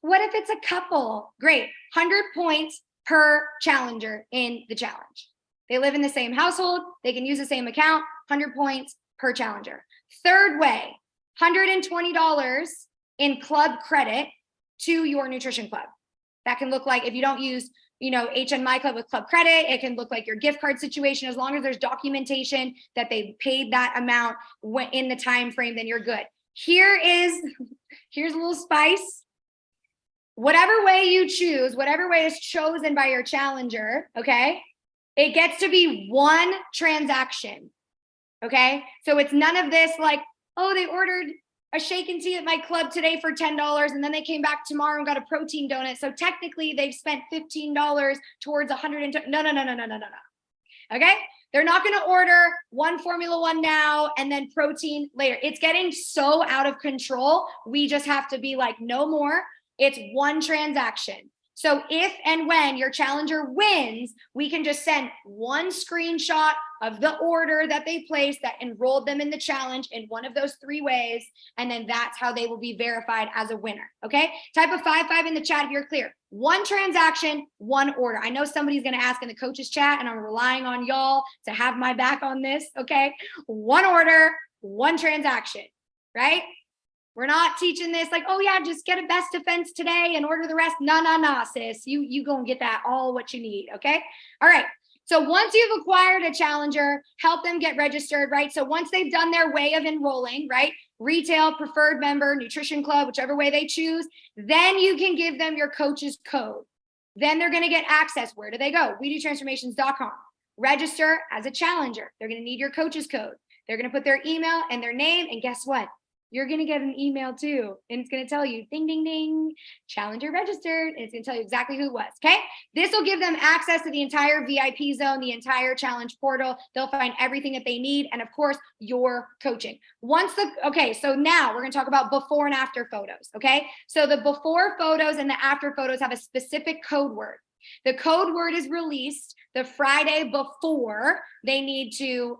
what if it's a couple? Great. 100 points per challenger in the challenge. They live in the same household. They can use the same account, 100 points per challenger. Third way, $120 in club credit to your nutrition club. That can look like, if you don't use, HN My Club with club credit, it can look like your gift card situation. As long as there's documentation that they paid that amount in the time frame, then you're good. Here's a little spice. Whatever way you choose, whatever way is chosen by your challenger, okay, it gets to be 1 transaction, okay? So it's none of this like, oh, they ordered a shake and tea at my club today for $10, and then they came back tomorrow and got a protein donut. So technically they've spent $15 towards $120. No. Okay? They're not going to order 1 Formula 1 now and then protein later. It's getting so out of control. We just have to be like, no more. It's 1 transaction. So if and when your challenger wins, we can just send 1 screenshot of the order that they placed that enrolled them in the challenge in one of those 3 ways. And then that's how they will be verified as a winner. Okay. Type a 5 in the chat if you're clear. 1 transaction, 1 order. I know somebody's going to ask in the coaches chat, and I'm relying on y'all to have my back on this. Okay. 1 order, 1 transaction, right? We're not teaching this like, oh yeah, just get a best defense today and order the rest. No, sis. You go and get that all what you need. Okay. All right. So once you've acquired a challenger, help them get registered, right? So once they've done their way of enrolling, right? Retail, preferred member, nutrition club, whichever way they choose, then you can give them your coach's code. Then they're going to get access. Where do they go? WeDoTransformations.com. Register as a challenger. They're going to need your coach's code. They're going to put their email and their name. And guess what? You're going to get an email too. And it's going to tell you, ding, ding, ding, challenger registered. And it's going to tell you exactly who it was. Okay. This will give them access to the entire VIP zone, the entire challenge portal. They'll find everything that they need. And of course, your coaching. Okay. So now we're going to talk about before and after photos. Okay. So the before photos and the after photos have a specific code word. The code word is released the Friday before they need to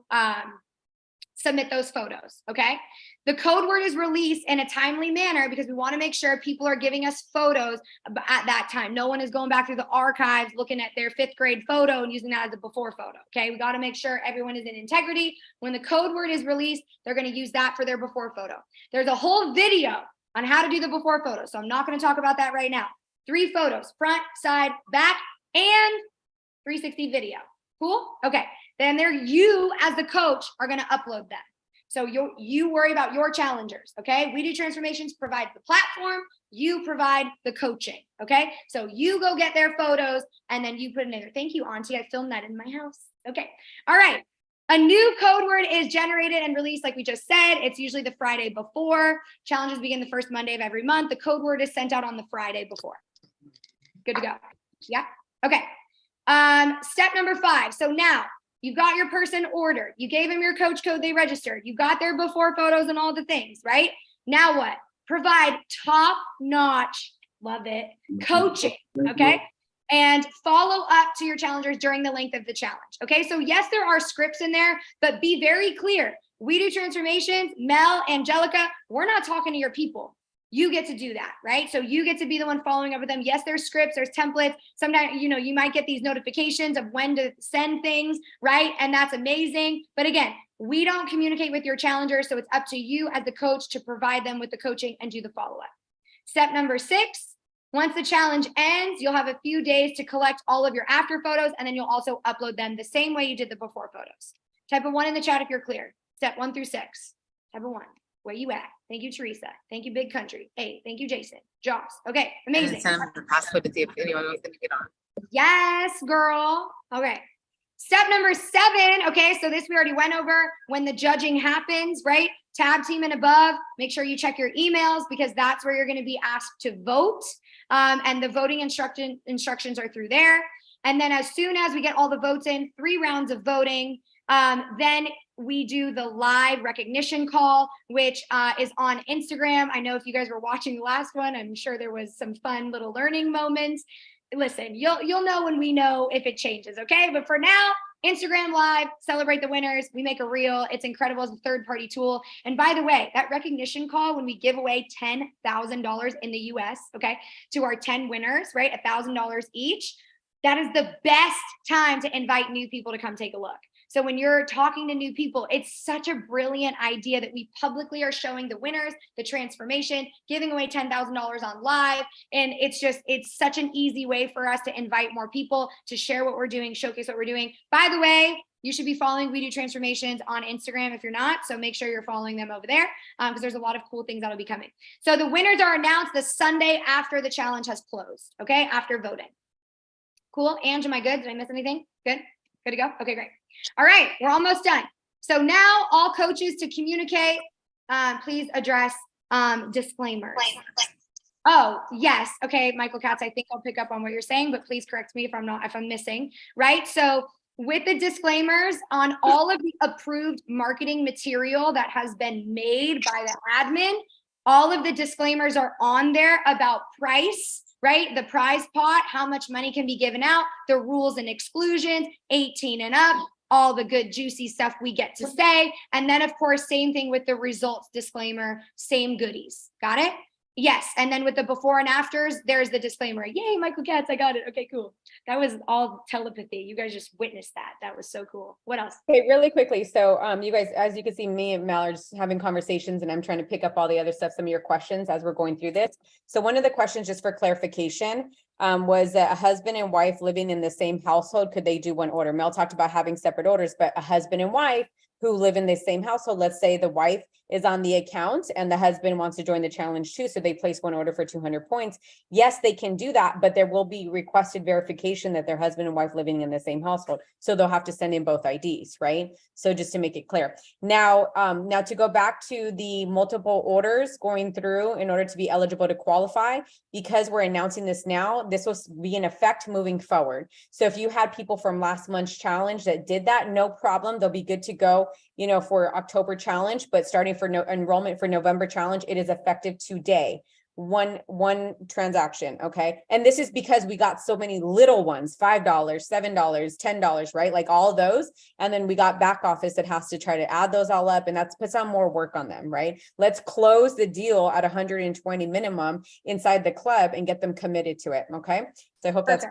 submit those photos. Okay. The code word is released in a timely manner because we want to make sure people are giving us photos at that time. No one is going back through the archives looking at their 5th grade photo and using that as a before photo. Okay. We got to make sure everyone is in integrity. When the code word is released, they're going to use that for their before photo. There's a whole video on how to do the before photo. So I'm not going to talk about that right now. 3 photos, front, side, back, and 360 video. Cool? Okay. Then you as the coach are going to upload them. So you worry about your challengers. Okay. We Do Transformations provides the platform. You provide the coaching. Okay. So you go get their photos and then you put it in there. Thank you, Auntie. I filmed that in my house. Okay. All right. A new code word is generated and released, like we just said. It's usually the Friday before. Challenges begin the first Monday of every month. The code word is sent out on the Friday before. Good to go. Yeah. Okay. Step number 5. So now you got your person ordered. You gave them your coach code. They registered. You got their before photos and all the things, right? Now what? Provide top-notch, love it, coaching. Okay. And follow up to your challengers during the length of the challenge. Okay. So yes, there are scripts in there, but be very clear. We Do Transformations, Mel, Angelica, we're not talking to your people. You get to do that, right? So you get to be the one following up with them. Yes, there's scripts, there's templates. Sometimes, you might get these notifications of when to send things, right? And that's amazing. But again, we don't communicate with your challengers. So it's up to you as the coach to provide them with the coaching and do the follow-up. Step number 6, once the challenge ends, you'll have a few days to collect all of your after photos, and then you'll also upload them the same way you did the before photos. Type a 1 in the chat if you're clear. Step 1 through 6. Type a 1. Where you at? Thank you, Teresa. Thank you, Big Country. Hey, thank you, Jason. Joss. Okay, amazing. Send them the password to see if anyone wants to get on. Yes, girl. Okay. Step number 7. Okay, so this we already went over. When the judging happens, right? Tab team and above. Make sure you check your emails because that's where you're going to be asked to vote. And the voting instructions are through there. And then as soon as we get all the votes in, 3 rounds of voting, then we do the live recognition call, which is on Instagram. I know if you guys were watching the last one, I'm sure there was some fun little learning moments. Listen, you'll know when we know if it changes, okay? But for now, Instagram live, celebrate the winners. We make a reel. It's incredible as a third-party tool. And by the way, that recognition call, when we give away $10,000 in the US, okay, to our 10 winners, right, $1,000 each, that is the best time to invite new people to come take a look. So when you're talking to new people, it's such a brilliant idea that we publicly are showing the winners, the transformation, giving away $10,000 on live. And it's such an easy way for us to invite more people to share what we're doing, showcase what we're doing. By the way, you should be following We Do Transformations on Instagram if you're not. So make sure you're following them over there because there's a lot of cool things that'll be coming. So the winners are announced the Sunday after the challenge has closed, okay, after voting. Cool. Ange, am I good? Did I miss anything? Good? Good to go? Okay, great. All right, we're almost done. So now all coaches to communicate, please address disclaimers. Oh, yes. Okay, Michael Katz, I think I'll pick up on what you're saying, but please correct me if I'm missing, right? So with the disclaimers on all of the approved marketing material that has been made by the admin, all of the disclaimers are on there about price, right? The prize pot, how much money can be given out, the rules and exclusions, 18 and up, all the good juicy stuff we get to say. And then of course, same thing with the results disclaimer, same goodies. Got it? Yes. And then with the before and afters, there's the disclaimer. Yay, Michael Katz, I got it. Okay, cool. That was all telepathy. You guys just witnessed that. That was so cool. What else? Okay, really quickly. So you guys, as you can see, me and Mal are just having conversations and I'm trying to pick up all the other stuff, some of your questions as we're going through this. So one of the questions, just for clarification, was that a husband and wife living in the same household, could they do one order? Mel talked about having separate orders, but a husband and wife who live in the same household, let's say the wife is on the account and the husband wants to join the challenge too, so they place one order for 200 points. Yes, they can do that, but there will be requested verification that their husband and wife living in the same household. So they'll have to send in both IDs, right? So just to make it clear. Now to go back to the multiple orders going through in order to be eligible to qualify, because we're announcing this now, this will be in effect moving forward. So if you had people from last month's challenge that did that, no problem, they'll be good to go, for October challenge, but starting for enrollment for November challenge, it is effective today. One transaction. Okay. And this is because we got so many little ones, $5, $7, $10, right? Like all those. And then we got back office that has to try to add those all up, and that's puts on more work on them, right? Let's close the deal at 120 minimum inside the club and get them committed to it. Okay. So I hope that's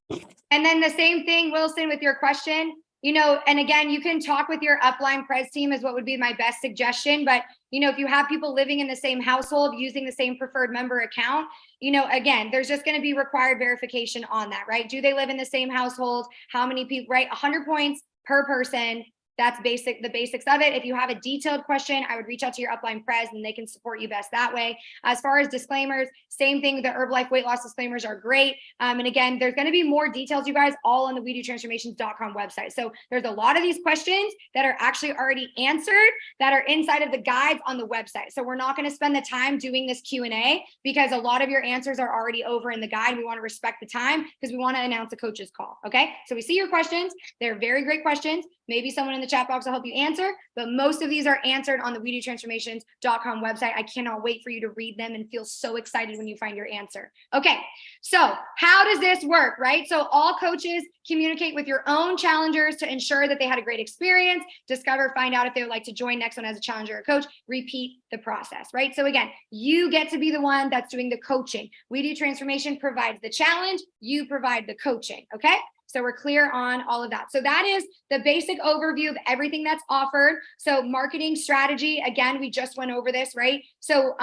clear. And then the same thing, Wilson, with your question. And again, you can talk with your upline pres team is what would be my best suggestion. But, if you have people living in the same household using the same preferred member account, again, there's just going to be required verification on that, right? Do they live in the same household? How many people, right? 100 points per person. That's the basics of it. If you have a detailed question, I would reach out to your upline pres and they can support you best that way. As far as disclaimers, same thing. The Herbalife weight loss disclaimers are great. And again, there's going to be more details, you guys, all on the WeDoTransformations.com website. So there's a lot of these questions that are actually already answered that are inside of the guides on the website. So we're not going to spend the time doing this Q&A because a lot of your answers are already over in the guide. We want to respect the time because we want to announce a coach's call. Okay. So we see your questions. They're very great questions. Maybe someone in the chat box will help you answer, but most of these are answered on the WeDoTransformations.com website. I cannot wait for you to read them and feel so excited when you find your answer. Okay, so how does this work, right? So all coaches communicate with your own challengers to ensure that they had a great experience, discover, find out if they would like to join next one as a challenger or coach, repeat the process, right? So again, you get to be the one that's doing the coaching. WeDoTransformation provides the challenge, you provide the coaching, okay? So we're clear on all of that. So that is the basic overview of everything that's offered. So marketing strategy, again, we just went over this, right? So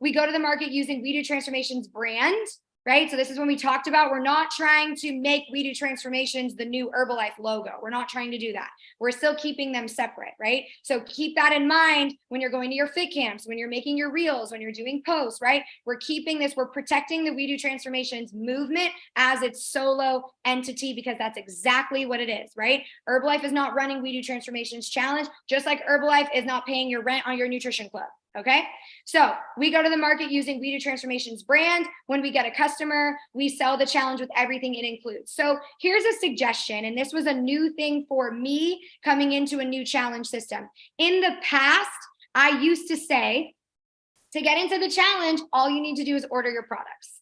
we go to the market using WeDoTransformations brand, right? So this is when we talked about, we're not trying to make WeDoTransformations the new Herbalife logo. We're not trying to do that. We're still keeping them separate, right? So keep that in mind when you're going to your fit camps, when you're making your reels, when you're doing posts, right? We're keeping this, we're protecting the WeDoTransformations movement as its solo entity because that's exactly what it is, right? Herbalife is not running WeDoTransformations challenge, just like Herbalife is not paying your rent on your nutrition club. Okay, so we go to the market using WeDoTransformations brand. When we get a customer, we sell the challenge with everything it includes. So here's a suggestion, and this was a new thing for me coming into a new challenge system. In the past, I used to say, to get into the challenge, all you need to do is order your products.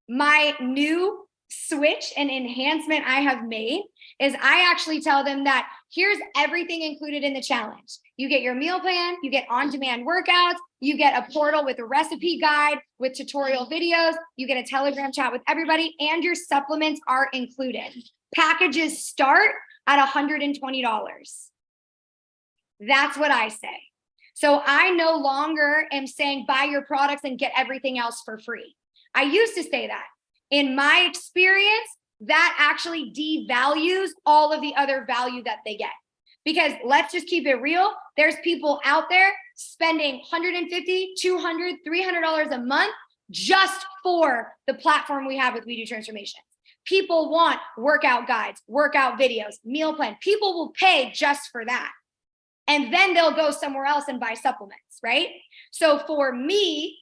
My new switch and enhancement I have made is I actually tell them that here's everything included in the challenge. You get your meal plan, you get on-demand workouts, you get a portal with a recipe guide, with tutorial videos, you get a Telegram chat with everybody, and your supplements are included. Packages start at $120. That's what I say. So I no longer am saying buy your products and get everything else for free. I used to say that. In my experience, that actually devalues all of the other value that they get. Because let's just keep it real. There's people out there spending $150, $200, $300 a month just for the platform we have with WeDoTransformations. People want workout guides, workout videos, meal plan. People will pay just for that. And then they'll go somewhere else and buy supplements, right? So for me,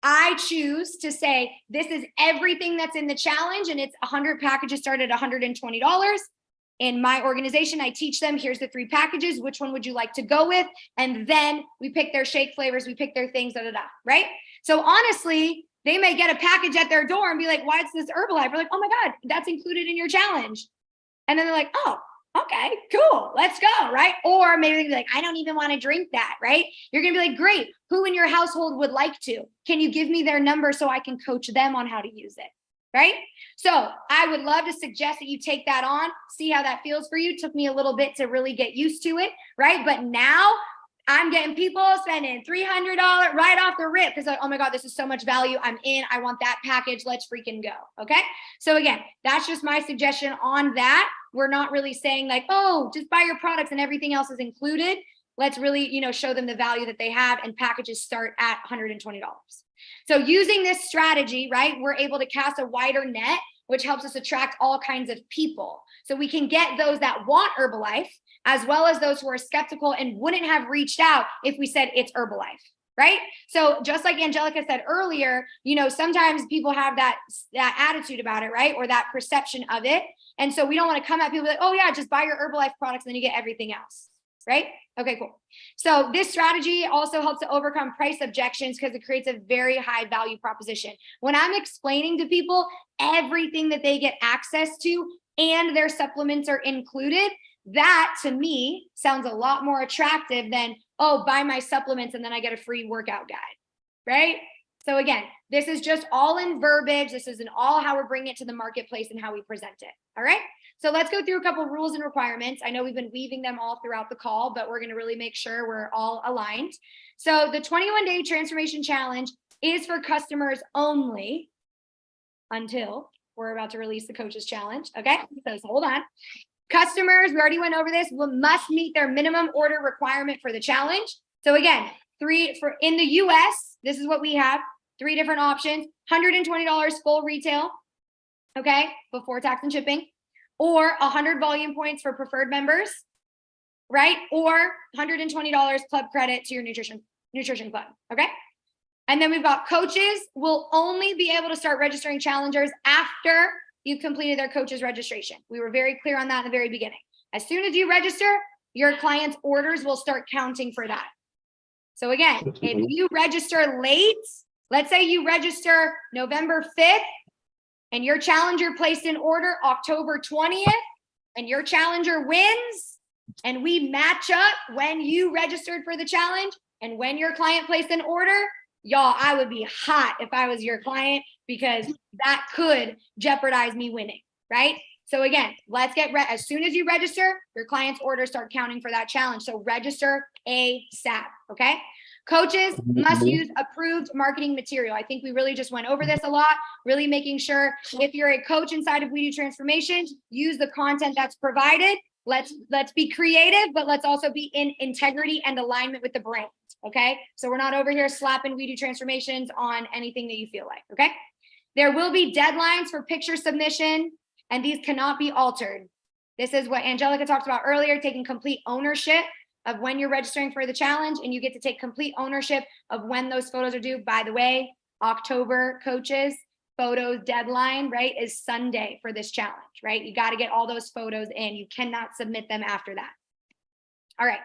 I choose to say, this is everything that's in the challenge, and it's 100 packages start at $120. In my organization, I teach them, here's the 3 packages. Which one would you like to go with? And then we pick their shake flavors, we pick their things, right? So honestly, they may get a package at their door and be like, why is this Herbalife? We're like, oh my God, that's included in your challenge. And then they're like, oh, okay, cool, let's go, right? Or maybe they'd be like, I don't even want to drink that, right? You're going to be like, great, who in your household would like to? Can you give me their number so I can coach them on how to use it, right? So I would love to suggest that you take that on, see how that feels for you. It took me a little bit to really get used to it, right? But now I'm getting people spending $300 right off the rip because like, oh my God, this is so much value. I'm in, I want that package. Let's freaking go. Okay. So again, that's just my suggestion on that. We're not really saying like, oh, just buy your products and everything else is included. Let's really, show them the value that they have, and packages start at $120. So using this strategy, right, we're able to cast a wider net, which helps us attract all kinds of people. So we can get those that want Herbalife, as well as those who are skeptical and wouldn't have reached out if we said it's Herbalife, right? So just like Angelica said earlier, sometimes people have that attitude about it, right? Or that perception of it. And so we don't want to come at people like, oh yeah, just buy your Herbalife products and then you get everything else, right? Okay, cool. So this strategy also helps to overcome price objections because it creates a very high value proposition. When I'm explaining to people everything that they get access to and their supplements are included, that to me sounds a lot more attractive than, oh, buy my supplements and then I get a free workout guide, right? So again, this is just all in verbiage. This is in all how we're bringing it to the marketplace and how we present it. All right. So let's go through a couple rules and requirements. I know we've been weaving them all throughout the call, but we're going to really make sure we're all aligned. So the 21-day transformation challenge is for customers only until we're about to release the coaches challenge. Okay. So hold on. Customers, we already went over this, must meet their minimum order requirement for the challenge. So again, in the US, this is what we have. 3 different options: $120 full retail, okay, before tax and shipping, or 100 volume points for preferred members, right? Or $120 club credit to your nutrition club, okay? And then we've got coaches will only be able to start registering challengers after you've completed their coaches registration. We were very clear on that in the very beginning. As soon as you register, your client's orders will start counting for that. So again, if you register late, let's say you register November 5th and your challenger placed an order October 20th and your challenger wins, and we match up when you registered for the challenge and when your client placed an order, y'all, I would be hot if I was your client, because that could jeopardize me winning, right? So again, let's get as soon as you register, your client's orders start counting for that challenge. So register ASAP, okay? Coaches must use approved marketing material. I think we really just went over this a lot, really making sure if you're a coach inside of We Do Transformation, use the content that's provided. Let's be creative, but let's also be in integrity and alignment with the brand, okay? So we're not over here slapping We Do Transformations on anything that you feel like, okay? There will be deadlines for picture submission, and these cannot be altered. This is what Angelica talked about earlier, taking complete ownership of when you're registering for the challenge, and you get to take complete ownership of when those photos are due. By the way, October coaches photos deadline, right, is Sunday for this challenge, right? You got to get all those photos in. You cannot submit them after that. All right.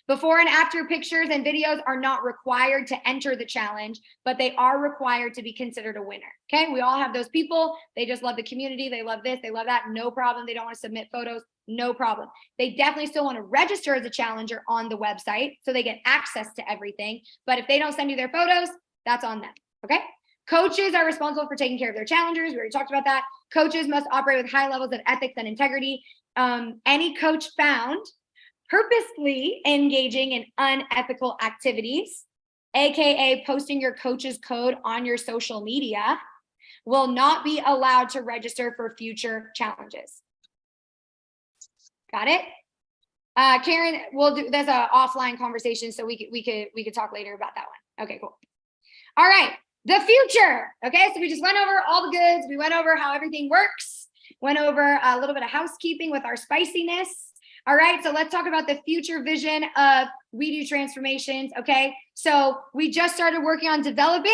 Before and after pictures and videos are not required to enter the challenge, but they are required to be considered a winner. Okay. We all have those people. They just love the community. They love this. They love that. No problem. They don't want to submit photos. No problem. They definitely still want to register as a challenger on the website so they get access to everything. But if they don't send you their photos, that's on them. Okay. Coaches are responsible for taking care of their challengers. We already talked about that. Coaches must operate with high levels of ethics and integrity. Any coach found purposely engaging in unethical activities, aka posting your coach's code on your social media, will not be allowed to register for future challenges. Got it? Karen, there's an offline conversation, so we could talk later about that one. Okay, cool. All right, the future. Okay, so we just went over all the goods. We went over how everything works. Went over a little bit of housekeeping with our spiciness. All right, so let's talk about the future vision of We Do Transformations, okay? So we just started working on developing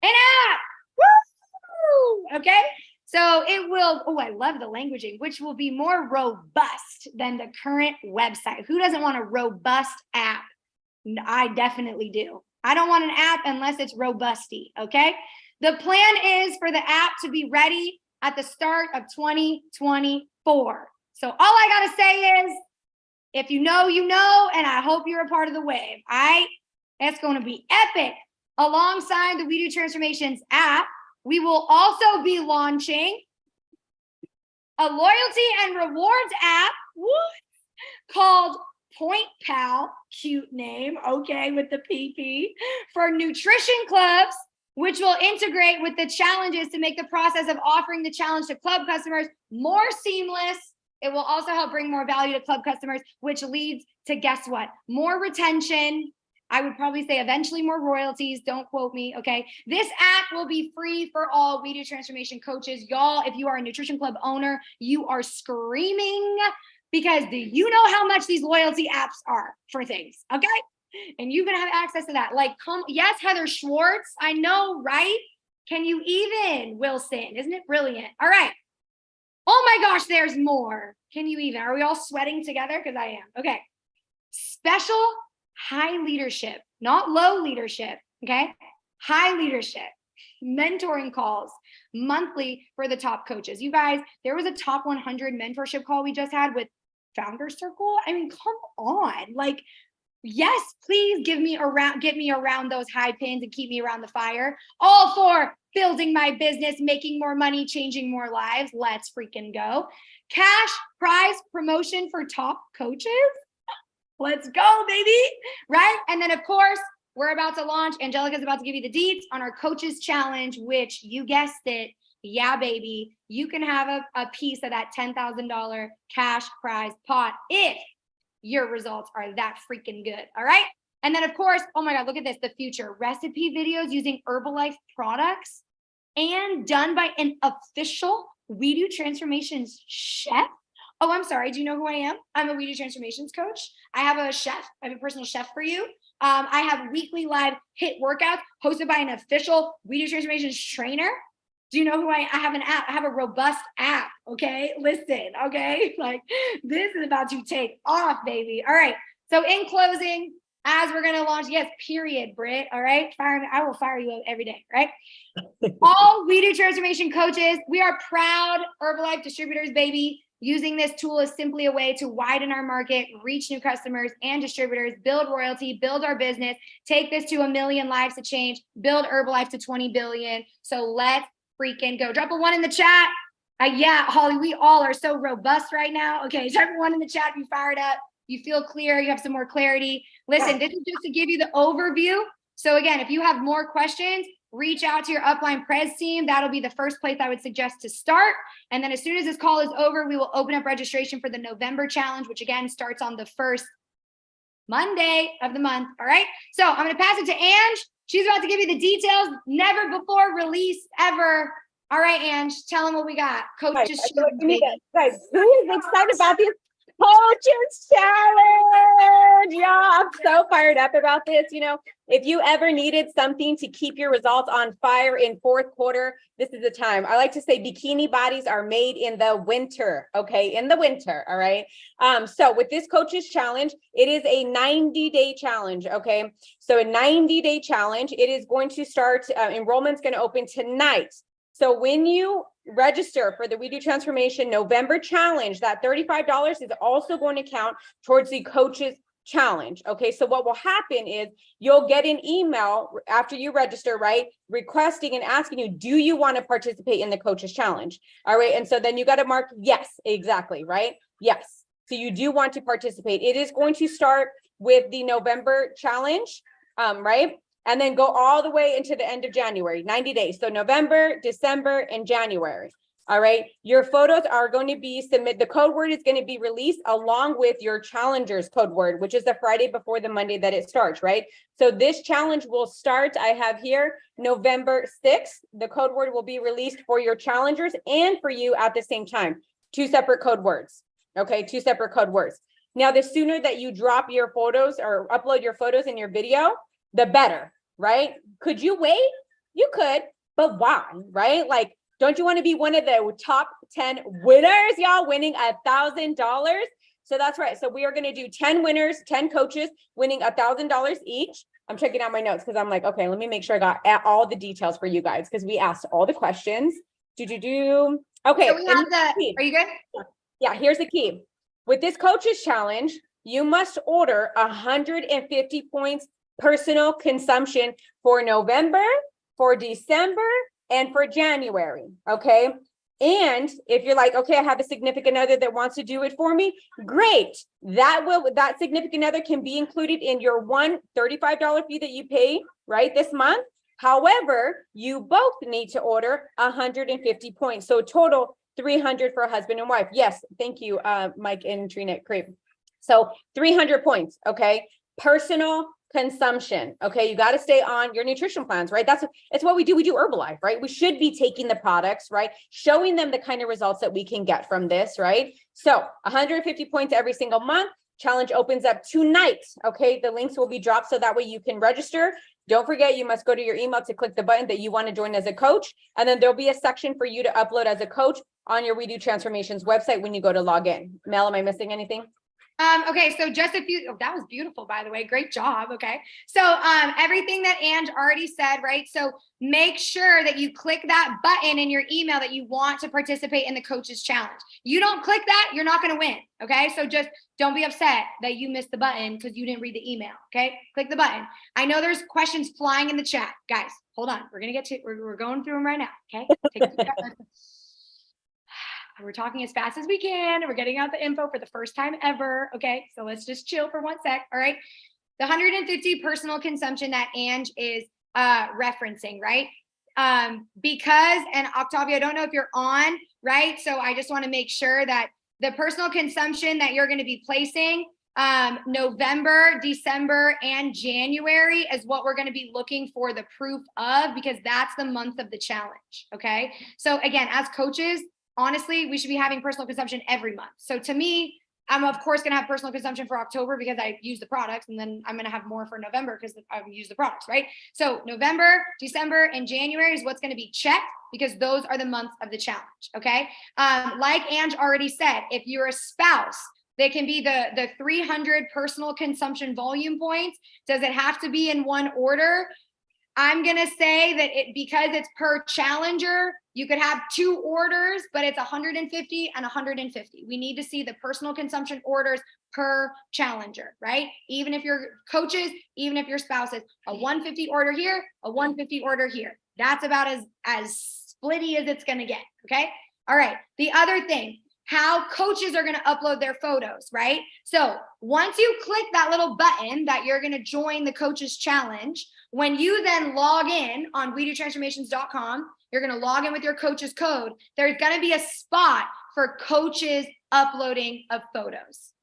an app, woo! Okay? So it will, I love the languaging, which will be more robust than the current website. Who doesn't want a robust app? I definitely do. I don't want an app unless it's robusty, okay? The plan is for the app to be ready at the start of 2024. So all I gotta say is, if you know, you know, and I hope you're a part of the wave. All right, it's going to be epic. Alongside the We Do Transformations app, we will also be launching a loyalty and rewards app called Point Pal, cute name, okay, with the PP, for nutrition clubs, which will integrate with the challenges to make the process of offering the challenge to club customers more seamless. It will also help bring more value to club customers, which leads to, guess what? More retention. I would probably say eventually more royalties. Don't quote me, okay? This app will be free for all We Do Transformation coaches. Y'all, if you are a nutrition club owner, you are screaming, because do you know how much these loyalty apps are for things, okay? And you're gonna have access to that. Like, yes, Heather Schwartz, I know, right? Can you even, Wilson? Isn't it brilliant? All right. Oh my gosh, there's more. Can you even? Are we all sweating together? Because I am. Okay. Special high leadership, not low leadership. Okay. High leadership, mentoring calls monthly for the top coaches. You guys, there was a top 100 mentorship call we just had with Founder Circle. I mean, come on. Like, Yes, please get me around those high pins and keep me around the fire. All for building my business, making more money, changing more lives. Let's freaking go. Cash prize promotion for top coaches. Let's go, baby. Right? And then, of course, we're about to launch. Angelica's about to give you the deets on our coaches challenge, which you guessed it. Yeah, baby. You can have a piece of that $10,000 cash prize pot if your results are that freaking good. All right. And then, of course, oh my God, look at this. The future recipe videos using Herbalife products and done by an official We Do Transformations chef. Oh, I'm sorry. Do you know who I am? I'm a We Do Transformations coach. I have a chef. I have a personal chef for you. I have weekly live HIIT workouts hosted by an official We Do Transformations trainer. Do you know who I have an app? I have a robust app. Okay. Listen. Okay. Like this is about to take off, baby. All right. So in closing, as we're going to launch, yes, period, Britt. All right. Fire me. I will fire you up every day. Right. All We Do Transformation coaches, we are proud Herbalife distributors, baby. Using this tool is simply a way to widen our market, reach new customers and distributors, build royalty, build our business, take this to 1 million lives to change, build Herbalife to 20 billion. So let's freaking go. Drop a 1 in the chat. Yeah, Holly, we all are so robust right now. Okay, drop a 1 in the chat if you fired up. You feel clear, you have some more clarity. Listen, This is just to give you the overview. So again, if you have more questions, reach out to your upline prez team. That'll be the first place I would suggest to start. And then as soon as this call is over, we will open up registration for the November challenge, which again starts on the first Monday of the month. All right. So I'm going to pass it to Ange. She's about to give you the details. Never before released ever. All right, Ange, tell them what we got. Coaches challenge. Guys, who is excited about this coaches challenge? Y'all, I'm so fired up about this. You know, if you ever needed something to keep your results on fire in fourth quarter, this is the time. I like to say bikini bodies are made in the winter. Okay, in the winter. All right. So with this coaches challenge, it is a 90-day challenge. Okay, so a 90-day challenge. It is going to start. Enrollment's going to open tonight. So when you register for the We Do Transformation November challenge, that $35 is also going to count towards the coaches challenge. Okay, so what will happen is you'll get an email after you register, right? Requesting and asking you, do you want to participate in the coaches challenge? All right, and so then you got to mark yes, exactly, right? Yes. So you do want to participate. It is going to start with the November challenge, right? And then go all the way into the end of January, 90 days. So November, December, and January. All right. Your photos are going to be submitted. The code word is going to be released along with your challenger's code word, which is the Friday before the Monday that it starts, right? So this challenge will start, I have here, November 6th. The code word will be released for your challengers and for you at the same time. 2 separate code words. Okay. 2 separate code words. Now, the sooner that you drop your photos or upload your photos in your video, the better, right? Could you wait? You could, but why, right? Like, don't you want to be one of the top 10 winners, y'all, winning $1,000? So that's right. So we are going to do 10 winners, 10 coaches winning $1,000 each. I'm checking out my notes because I'm like, okay, let me make sure I got all the details for you guys because we asked all the questions. Okay. So we have are you good? Yeah, here's the key. With this coaches challenge, you must order 150 points personal consumption for November, for December, and for January, okay? And if you're like, okay, I have a significant other that wants to do it for me, great. That significant other can be included in your $35 fee that you pay, right, this month. However, you both need to order 150 points. So total 300 for a husband and wife. Yes, thank you, Mike and Trina Creep. So 300 points, okay? Personal consumption. Okay, you got to stay on your nutrition plans, right? It's what we do. We do Herbalife, right? We should be taking the products, right? Showing them the kind of results that we can get from this, right? So 150 points every single month. Challenge opens up tonight. Okay, the links will be dropped so that way you can register. Don't forget, you must go to your email to click the button that you want to join as a coach. And then there'll be a section for you to upload as a coach on your We Do Transformations website when you go to log in. Mel, am I missing anything? Okay, so just a few, that was beautiful, by the way. Great job. Okay. So everything that Ange already said, right? So make sure that you click that button in your email that you want to participate in the coaches challenge. You don't click that, you're not going to win. Okay. So just don't be upset that you missed the button because you didn't read the email. Okay. Click the button. I know there's questions flying in the chat. Guys, hold on. We're going to get to, we're going through them right now. Okay. We're talking as fast as we can. We're getting out the info for the first time ever. Okay, so let's just chill for 1 sec. All right. The 150 personal consumption that Ange is referencing, right? Because, and Octavia, I don't know if you're on, right? So I just want to make sure that the personal consumption that you're going to be placing November, December, and January is what we're going to be looking for the proof of, because that's the month of the challenge. Okay. So again, as coaches, honestly, we should be having personal consumption every month. So to me, I'm of course going to have personal consumption for October because I use the products, and then I'm going to have more for November because I use the products, right? So November, December, and January is what's going to be checked because those are the months of the challenge. Okay. Like Ange already said, if you're a spouse, they can be the 300 personal consumption volume points. Does it have to be in one order? I'm going to say that because it's per challenger, you could have 2 orders, but it's 150 and 150. We need to see the personal consumption orders per challenger, right? Even if you're coaches, even if your spouses, a 150 order here, a 150 order here. That's about as splitty as it's going to get. Okay. All right. The other thing, how coaches are going to upload their photos, right? So once you click that little button that you're going to join the coaches challenge, when you then log in on WeDoTransformations.com, you're going to log in with your coach's code. There's going to be a spot for coaches uploading of photos.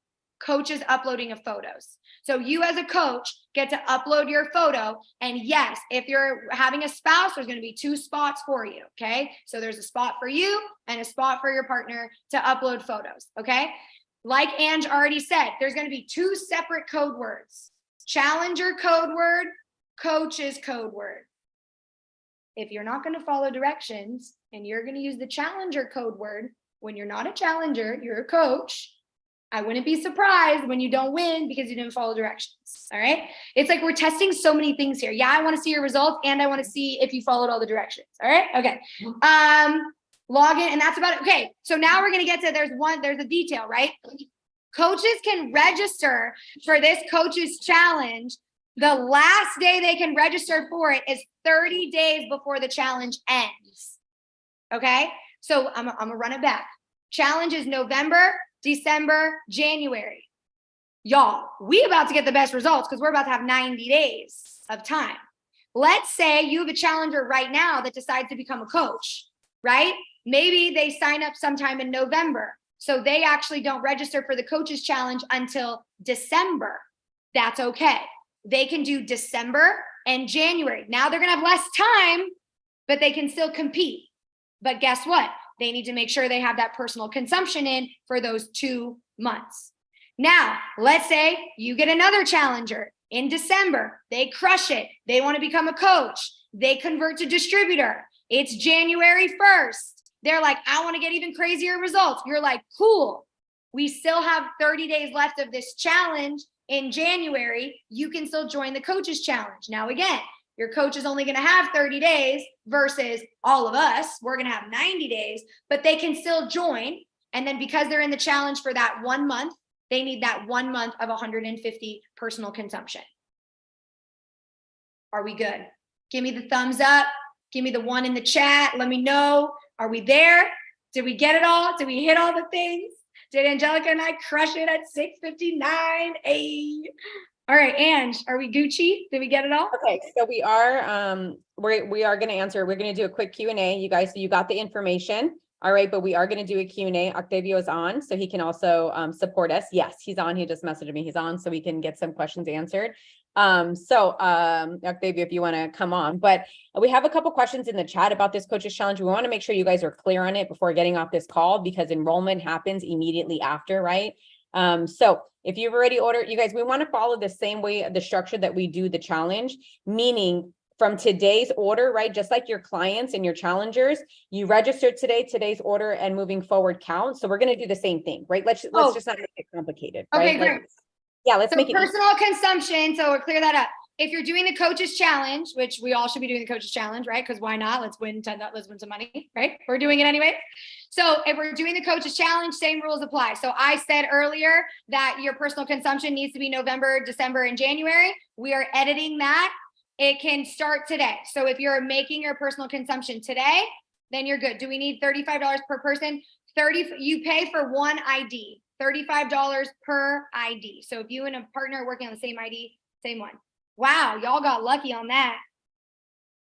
Coaches uploading of photos. So you as a coach get to upload your photo. And yes, if you're having a spouse, there's going to be 2 spots for you. Okay. So there's a spot for you and a spot for your partner to upload photos. Okay. Like Ange already said, there's going to be 2 separate code words: challenger code word, coach's code word. If you're not going to follow directions and you're going to use the challenger code word when you're not a challenger, you're a coach, I wouldn't be surprised when you don't win because you didn't follow directions. All right. It's like we're testing so many things here. Yeah, I want to see your results and I want to see if you followed all the directions. All right. Okay. Log in, and that's about it. Okay. So now we're going to get to, there's a detail, right? Coaches can register for this coaches challenge. The last day they can register for it is 30 days before the challenge ends. Okay. So I'm going to run it back. Challenge is November, December, January. Y'all, we about to get the best results because we're about to have 90 days of time. Let's say you have a challenger right now that decides to become a coach, right? Maybe they sign up sometime in November. So they actually don't register for the coaches challenge until December. That's okay. They can do December and January. Now they're going to have less time, but they can still compete. But guess what? They need to make sure they have that personal consumption in for those 2 months. Now, let's say you get another challenger in December. They crush it. They want to become a coach. They convert to distributor. It's January 1st. They're like, I want to get even crazier results. You're like, cool. We still have 30 days left of this challenge in January. You can still join the coaches challenge. Now, again, your coach is only going to have 30 days versus all of us. We're going to have 90 days, but they can still join. And then because they're in the challenge for that 1 month, they need that 1 month of 150 personal consumption. Are we good? Give me the thumbs up. Give me the 1 in the chat. Let me know. Are we there? Did we get it all? Did we hit all the things? Did Angelica and I crush it at 6:59? Hey. All right, Ange, are we Gucci? Did we get it all? Okay, so we are we are going to answer. We're going to do a quick Q&A, you guys. So you got the information. All right, but we are going to do a Q&A. Octavio is on, so he can also support us. Yes, he's on. He just messaged me. He's on, so we can get some questions answered. Octavio, if you want to come on, but we have a couple questions in the chat about this coaches challenge. We want to make sure you guys are clear on it before getting off this call because enrollment happens immediately after, right? So if you've already ordered, you guys, we want to follow the same way, the structure that we do the challenge, meaning from today's order, right? Just like your clients and your challengers, you registered today, today's order and moving forward counts. So we're going to do the same thing, right? Let's just not make it complicated, right? Okay, great. Let's So make it easy. personal consumption. So we'll clear that up. If you're doing the coaches challenge, which we all should be doing the coaches challenge, right? Because why not? Let's win some money, right? We're doing it anyway. So if we're doing the coaches challenge, same rules apply. So I said earlier that your personal consumption needs to be November, December, and January. We are editing that. It can start today. So if you're making your personal consumption today, then you're good. Do we need $35 per person? You pay for one ID, $35 per ID. So if you and a partner are working on the same ID, same one. Wow, y'all got lucky on that.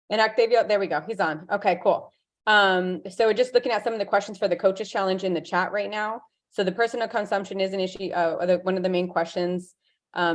And Octavio, there we go. He's on. Okay, cool. So just looking at some of the questions for the coaches challenge in the chat right now. So the personal consumption is an issue. One of the main questions.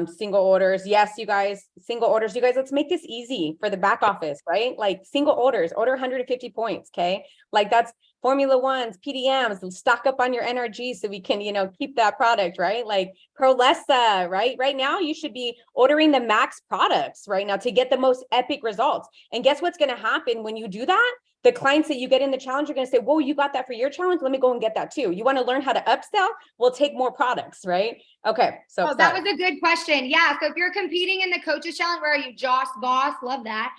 Single orders. Yes, you guys, single orders. You guys, let's make this easy for the back office, right? Like single orders, order 150 points. Okay. Like that's Formula Ones, PDMs, stock up on your NRG so we can, keep that product, right? Like Prolesa, right? Right now, you should be ordering the max products right now to get the most epic results. And guess what's going to happen when you do that? The clients that you get in the challenge are going to say, whoa, you got that for your challenge. Let me go and get that too. You want to learn how to upsell? We'll take more products, right? Okay. So that was a good question. Yeah. So if you're competing in the coaches challenge, where are you? Joss Boss. Love that.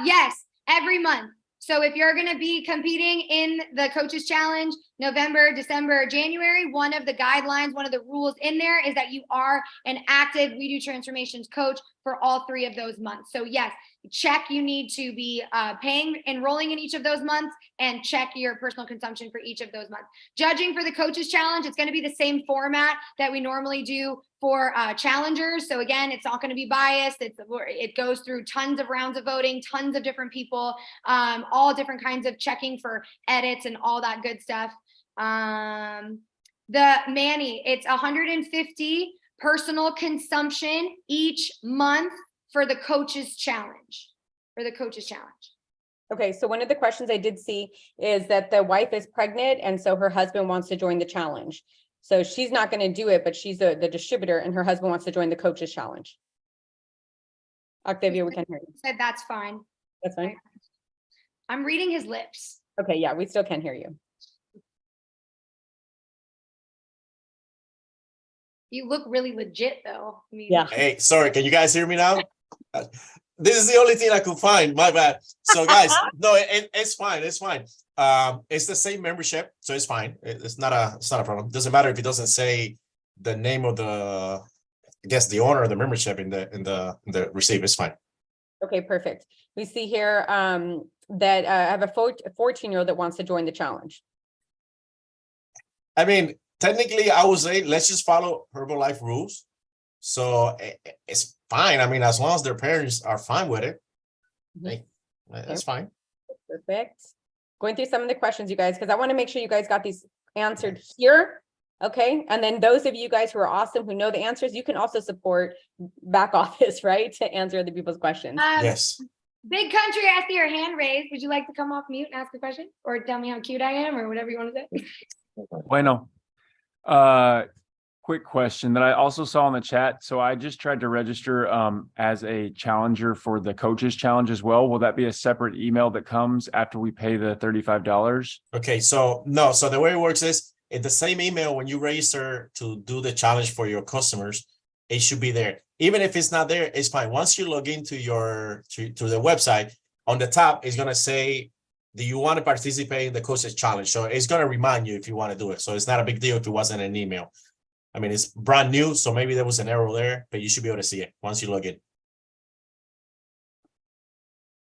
Yes, every month. So if you're going to be competing in the coaches challenge, November, December, January, one of the guidelines, one of the rules in there is that you are an active We Do Transformations coach for all 3 of those months. So yes, check, you need to be enrolling in each of those months, and check your personal consumption for each of those months. Judging for the coaches challenge, it's going to be the same format that we normally do for challengers. So again, it's not going to be biased. It goes through tons of rounds of voting, tons of different people, all different kinds of checking for edits and all that good stuff. The Manny, it's 150 personal consumption each month for the coaches challenge. Okay, so one of the questions I did see is that the wife is pregnant, and so her husband wants to join the challenge. So she's not going to do it, but she's the distributor, and her husband wants to join the coaches challenge. Octavia, we can hear you. Said that's fine. That's fine. I'm reading his lips. Okay, yeah, we still can hear you. You look really legit, though. I mean, Yeah. Hey, sorry, can you guys hear me now? This is the only thing I could find. My bad. So, guys, no, it's fine. It's fine. It's the same membership, so it's fine. It's not a problem. Doesn't matter if it doesn't say the name of the, I guess, the owner of the membership in the receipt. It's fine. Okay, perfect. We see here that I have a 14-year-old that wants to join the challenge. I mean, technically, I would say let's just follow Herbalife rules. So it's fine. I mean, as long as their parents are fine with it, that's fine. Perfect. Going through some of the questions, you guys, because I want to make sure you guys got these answered here. Okay. And then those of you guys who are awesome, who know the answers, you can also support back office, right, to answer other people's questions. Yes. Big Country, I see your hand raised. Would you like to come off mute and ask a question, or tell me how cute I am, or whatever you want to say? Bueno. Quick question that I also saw in the chat. So I just tried to register as a challenger for the coaches challenge as well. Will that be a separate email that comes after we pay the $35? Okay, so no. So the way it works is in the same email when you register to do the challenge for your customers, it should be there. Even if it's not there, it's fine. Once you log into to the website, on the top, it's gonna say, do you want to participate in the coaches challenge? So it's gonna remind you if you want to do it. So it's not a big deal if it wasn't an email. I mean, it's brand new, so maybe there was an error there, but you should be able to see it once you log in.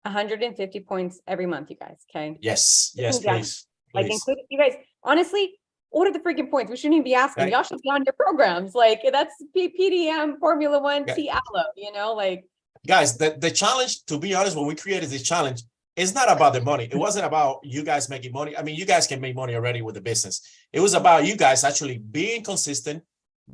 150 points every month, you guys. Okay. Yes, yes, Yeah. please. Like, include you guys, honestly, order the freaking points. We shouldn't even be asking. Right. Y'all should be on your programs. Like, that's PDM, Formula One, Yeah. T-Aloe, like. Guys, the challenge, to be honest, when we created this challenge, it's not about the money. It wasn't about you guys making money. I mean, you guys can make money already with the business. It was about you guys actually being consistent,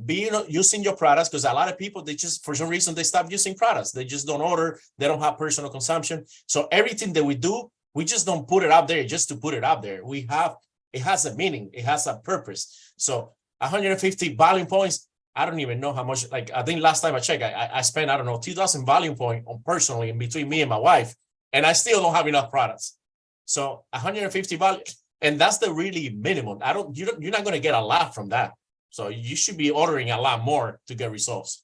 using your products, because a lot of people, they just, for some reason, they stop using products. They just don't order. They don't have personal consumption. So everything that we do, we just don't put it out there just to put it out there. It has a meaning. It has a purpose. So 150 volume points, I don't even know how much, like, I think last time I checked, I spent, I don't know, 2,000 volume point on personally in between me and my wife, and I still don't have enough products. So 150 volume, and that's the really minimum. You're not going to get a lot from that. So you should be ordering a lot more to get results.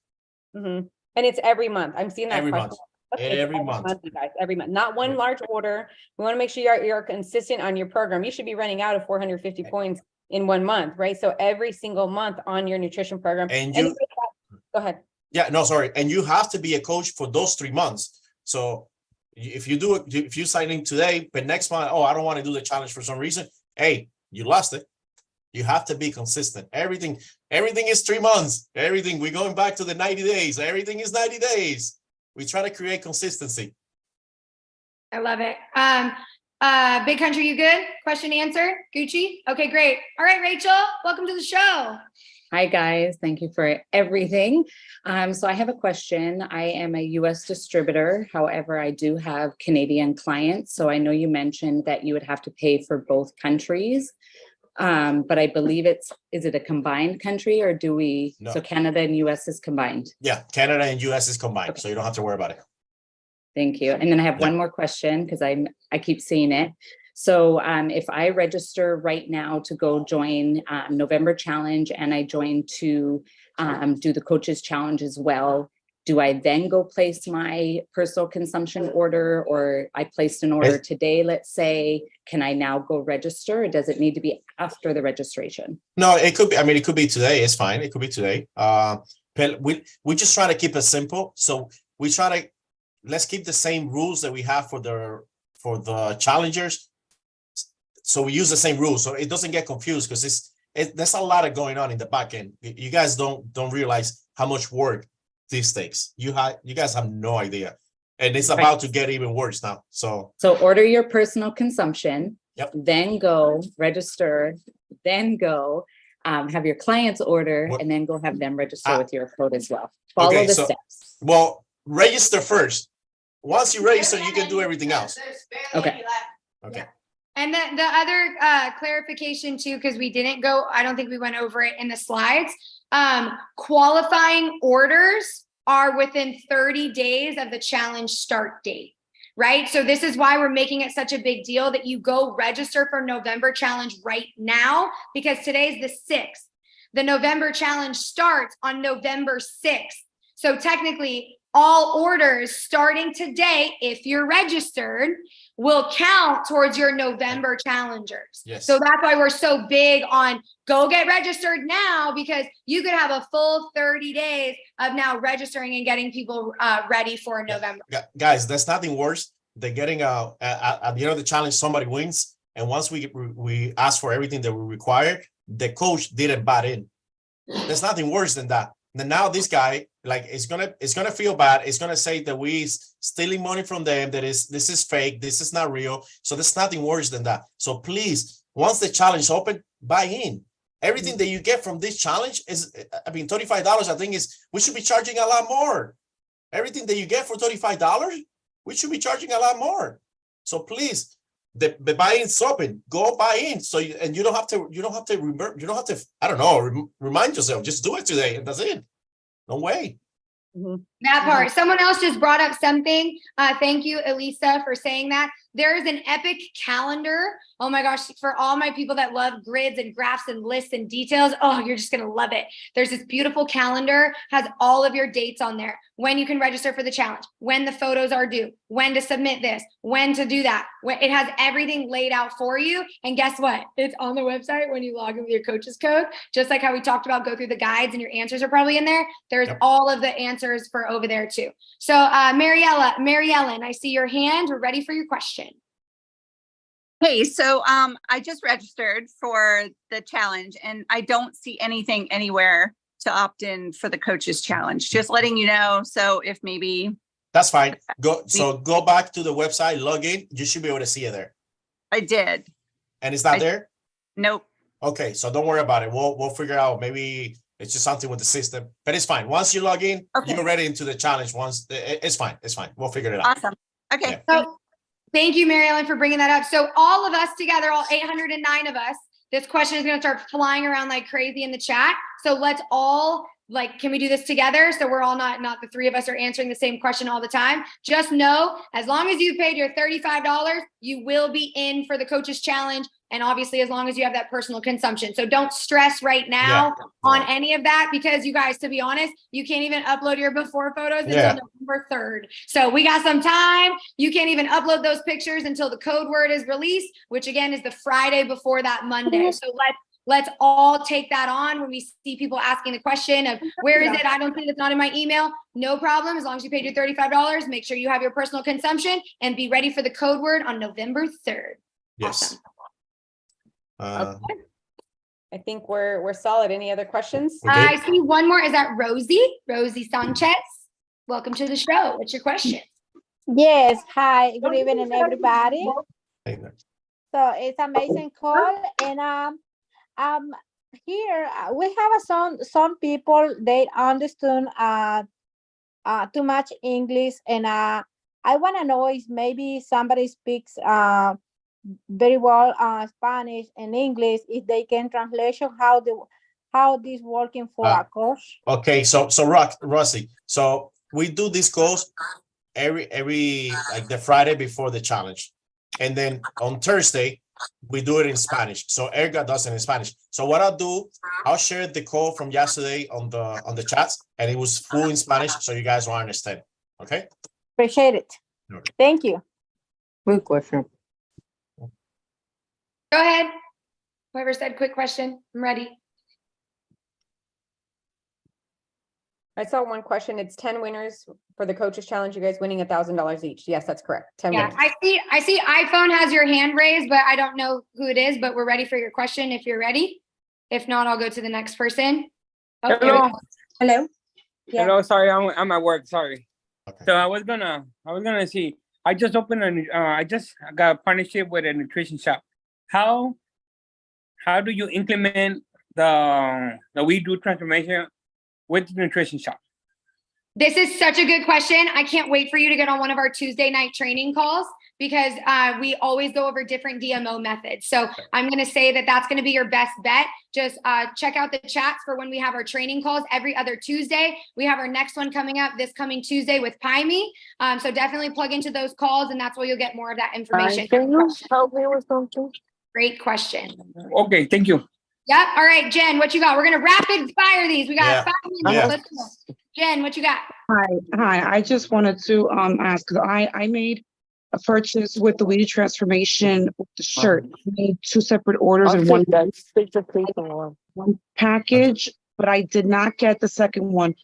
And it's every month. I'm seeing that Every question. month. It's Every month. You guys, every month, not one large order. We want to make sure you're consistent on your program. You should be running out of 450 points in 1 month, right? So every single month on your nutrition program. And go ahead. Yeah, no, sorry. And you have to be a coach for those 3 months. So if you do it, if you sign in today, but next month, oh, I don't want to do the challenge for some reason. Hey, you lost it. You have to be consistent. Everything is 3 months. Everything, we're going back to the 90 days. Everything is 90 days. We try to create consistency. I love it. Big Country, you good? Question answered? Gucci? Okay, great. All right, Rachel, welcome to the show. Hi, guys. Thank you for everything. So I have a question. I am a U.S. distributor. However, I do have Canadian clients. So I know you mentioned that you would have to pay for both countries. But I believe is it a combined country or do we? No. So Canada and US is combined. Yeah, Canada and US is combined. Okay. So you don't have to worry about it. Thank you. And then I have one more question because I keep seeing it. So if I register right now to go join November challenge and I join to do the coaches challenge as well, do I then go place my personal consumption order, or I placed an order today, let's say, can I now go register, or does it need to be after the registration? No, it could be, I mean, it could be today. It's fine. It could be today. We just try to keep it simple. So we try to, let's keep the same rules that we have for the challengers. So we use the same rules so it doesn't get confused, because there's a lot of going on in the back end. You guys don't realize how much work this takes. You guys have no idea, and it's about to get even worse now. So order your personal consumption. Yep. Then go register. Then go have your clients order, and then go have them register with your code as well. Follow the steps. Well, register first. Once you register, you can do everything else. Okay. Okay. And then the other clarification too, because we didn't go, I don't think we went over it in the slides. Qualifying orders are within 30 days of the challenge start date, right? So this is why we're making it such a big deal that you go register for November challenge right now, because today's the 6th. The November challenge starts on November 6th. So technically, all orders starting today, if you're registered, will count towards your November challengers. Yes. So that's why we're so big on go get registered now, because you could have a full 30 days of now registering and getting people ready for November. Guys, there's nothing worse than getting at the end of the challenge, somebody wins, and once we ask for everything that we require, the coach didn't butt in. There's nothing worse than that. And now this guy, like, it's gonna feel bad. It's gonna say that we stealing money from them. This is fake. This is not real. So there's nothing worse than that. So please, once the challenge is open, buy in. Everything that you get from this challenge is, I mean, $35. I think we should be charging a lot more. Everything that you get for $35, we should be charging a lot more. So please, the buy-in's open. Go buy in. So you don't have to. I don't know. Remind yourself. Just do it today, and that's it. No way. That part. Someone else just brought up something. Thank you, Elisa, for saying that. There is an epic calendar. Oh my gosh, for all my people that love grids and graphs and lists and details, oh, you're just going to love it. There's this beautiful calendar, has all of your dates on there, when you can register for the challenge, when the photos are due, when to submit this, when to do that. It has everything laid out for you. And guess what? It's on the website when you log in with your coach's code, just like how we talked about, go through the guides and your answers are probably in there. There's all of the answers for over there too. So Mary Ellen, I see your hand. We're ready for your question. Hey, so I just registered for the challenge and I don't see anything anywhere to opt in for the coaches challenge. Just letting you know. So if maybe that's fine. Go back to the website, log in. You should be able to see it there. I did. And it's not there? Nope. Okay, so don't worry about it. We'll figure out. Maybe it's just something with the system, but it's fine. Once you log in, you're ready into the challenge. Once it's fine. It's fine. We'll figure it out. Awesome. Okay. Yeah. So thank you, Mary Ellen, for bringing that up. So all of us together, all 809 of us, this question is going to start flying around like crazy in the chat. So let's all like, can we do this together? So we're all not the three of us are answering the same question all the time. Just know, as long as you've paid your $35, you will be in for the coaches challenge. And obviously, as long as you have that personal consumption. So don't stress right now on any of that, because you guys, to be honest, you can't even upload your before photos until November 3rd. So we got some time. You can't even upload those pictures until the code word is released, which again is the Friday before that Monday. So let's all take that on when we see people asking the question of where is it? I don't think it's not in my email. No problem. As long as you paid your $35, make sure you have your personal consumption and be ready for the code word on November 3rd. Yes. Awesome. Okay. I think we're solid. Any other questions? I see one more. Is that Rosie Sanchez? Welcome to the show. What's your question? Yes, hi, good evening, everybody. Hey there. So it's amazing call, and here we have some people they understand too much English, and I want to know if maybe somebody speaks very well Spanish and English, if they can translation how this working for a course. Okay, so Rosie, so we do this course every like the Friday before the challenge, and then on Thursday we do it in Spanish. So Erga does it in Spanish. So what I'll do, I'll share the call from yesterday on the chats, and it was full in Spanish, so you guys will understand. Okay. Appreciate it. Okay. Thank you. Good question. Go ahead. Whoever said quick question, I'm ready. I saw one question. It's 10 winners for the coaches challenge. You guys winning $1,000 each. Yes, that's correct. 10 winners. I see iPhone has your hand raised, but I don't know who it is, but we're ready for your question if you're ready. If not, I'll go to the next person. Hello. Hello. Yeah. Hello. Sorry, I'm at work. Sorry. Okay. So I was gonna see. I just opened I just got a partnership with a nutrition shop. How do you implement the We Do transformation with the nutrition shop? This is such a good question. I can't wait for you to get on one of our Tuesday night training calls, because we always go over different DMO methods. So I'm going to say that that's going to be your best bet. Just check out the chats for when we have our training calls every other Tuesday. We have our next one coming up this coming Tuesday with Paimi. So definitely plug into those calls, and that's where you'll get more of that information. Can you help me with something? Great question. Okay, thank you. Yep. All right, Jen, what you got? We're going to rapid fire these. We got 5 minutes. Let's go. Jen, what you got? Hi. I just wanted to ask, because I made a purchase with the We Do transformation with the shirt. I made 2 separate orders in one package, but I did not get the second one.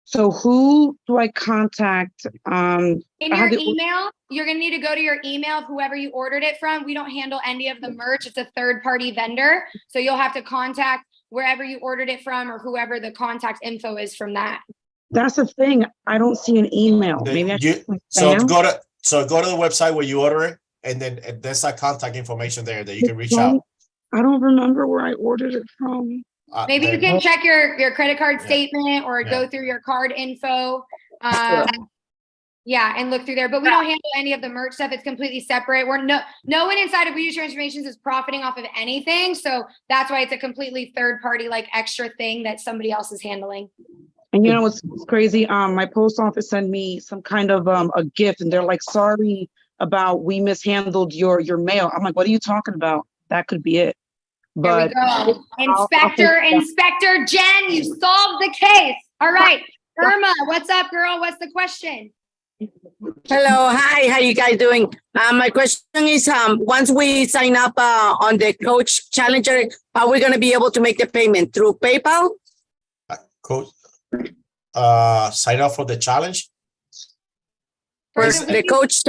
So who do I contact? In your email, you're going to need to go to your email of whoever you ordered it from. We don't handle any of the merch. It's a third-party vendor. So you'll have to contact wherever you ordered it from, or whoever the contact info is from that. That's the thing. I don't see an email. Maybe so go to the website where you order it, and then there's a contact information there that you can reach out. I don't remember where I ordered it from. Maybe you can check your credit card statement, or go through your card info. Yeah, and look through there. But we don't handle any of the merch stuff. It's completely separate. We're no one inside of We Do Transformations is profiting off of anything. So that's why it's a completely third party, like extra thing that somebody else is handling. And you know what's crazy? My post office sent me some kind of a gift, and they're like, sorry about we mishandled your mail. I'm like, what are you talking about? That could be it. But there we go. Inspector Jen, you solved the case. All right. Irma, what's up, girl? What's the question? Hello, hi, how you guys doing? My question is, once we sign up on the Coach Challenger, are we going to be able to make the payment through PayPal? Coach, sign up for the challenge? For the Coach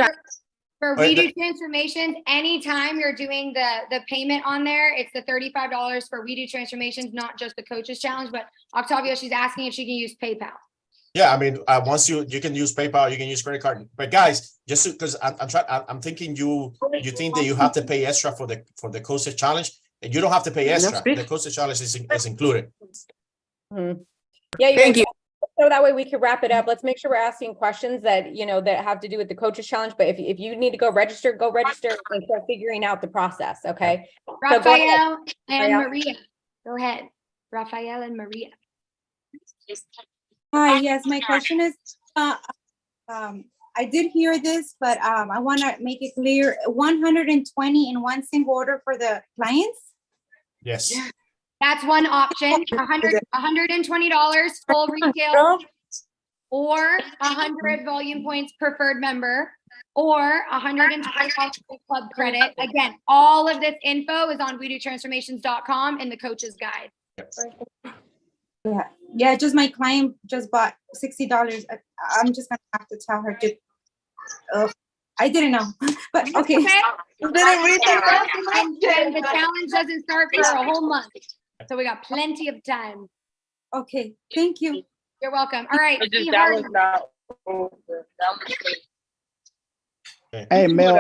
For We Do Transformations, anytime you're doing the payment on there, it's the $35 for We Do Transformations, not just the Coaches Challenge. But Octavio, she's asking if she can use PayPal. Yeah, I mean, once you can use PayPal, you can use credit card. But guys, just because I'm thinking you think that you have to pay extra for the Coaches Challenge, and you don't have to pay extra. The Coaches Challenge is included. Mm-hmm. Yeah, thank you. So that way we can wrap it up. Let's make sure we're asking questions that that have to do with the Coaches Challenge. But if you need to go register and start figuring out the process. Okay. Rafael and Maria. Go ahead. Rafael and Maria. Hi, yes, my question is, I did hear this, but I want to make it clear, 120 in one single order for the clients? Yes. That's one option, $120 full retail, or 100 volume points preferred member, or $120 club credit. Again, all of this info is on voodootransformations.com in the coach's guide. Yeah, just my client just bought $60. I'm just gonna have to tell her to, I didn't know, but okay. And the challenge doesn't start for a whole month. So we got plenty of time. Okay, thank you. You're welcome. All right. Hey, Mel,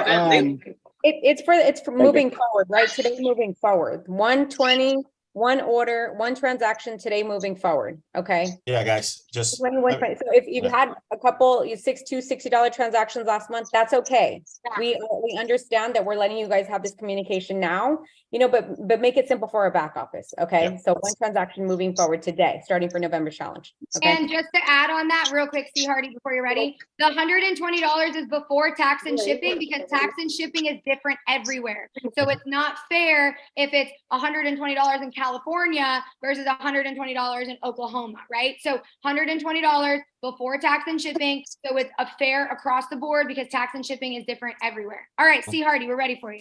It's for moving forward, right? Today, moving forward, 120, one order, one transaction today, moving forward. Okay. Yeah, guys, just. 21, so if you've had a couple, you $60 transactions last month, that's okay. We understand that we're letting you guys have this communication now, but make it simple for our back office. Okay. Yeah. So one transaction moving forward today, starting for November challenge. Okay. And just to add on that real quick, C. Hardy, before you're ready, the $120 is before tax and shipping, because tax and shipping is different everywhere. So it's not fair if it's $120 in California versus $120 in Oklahoma, right? So $120 before tax and shipping. So it's a fair across the board because tax and shipping is different everywhere. All right, C. Hardy, we're ready for you.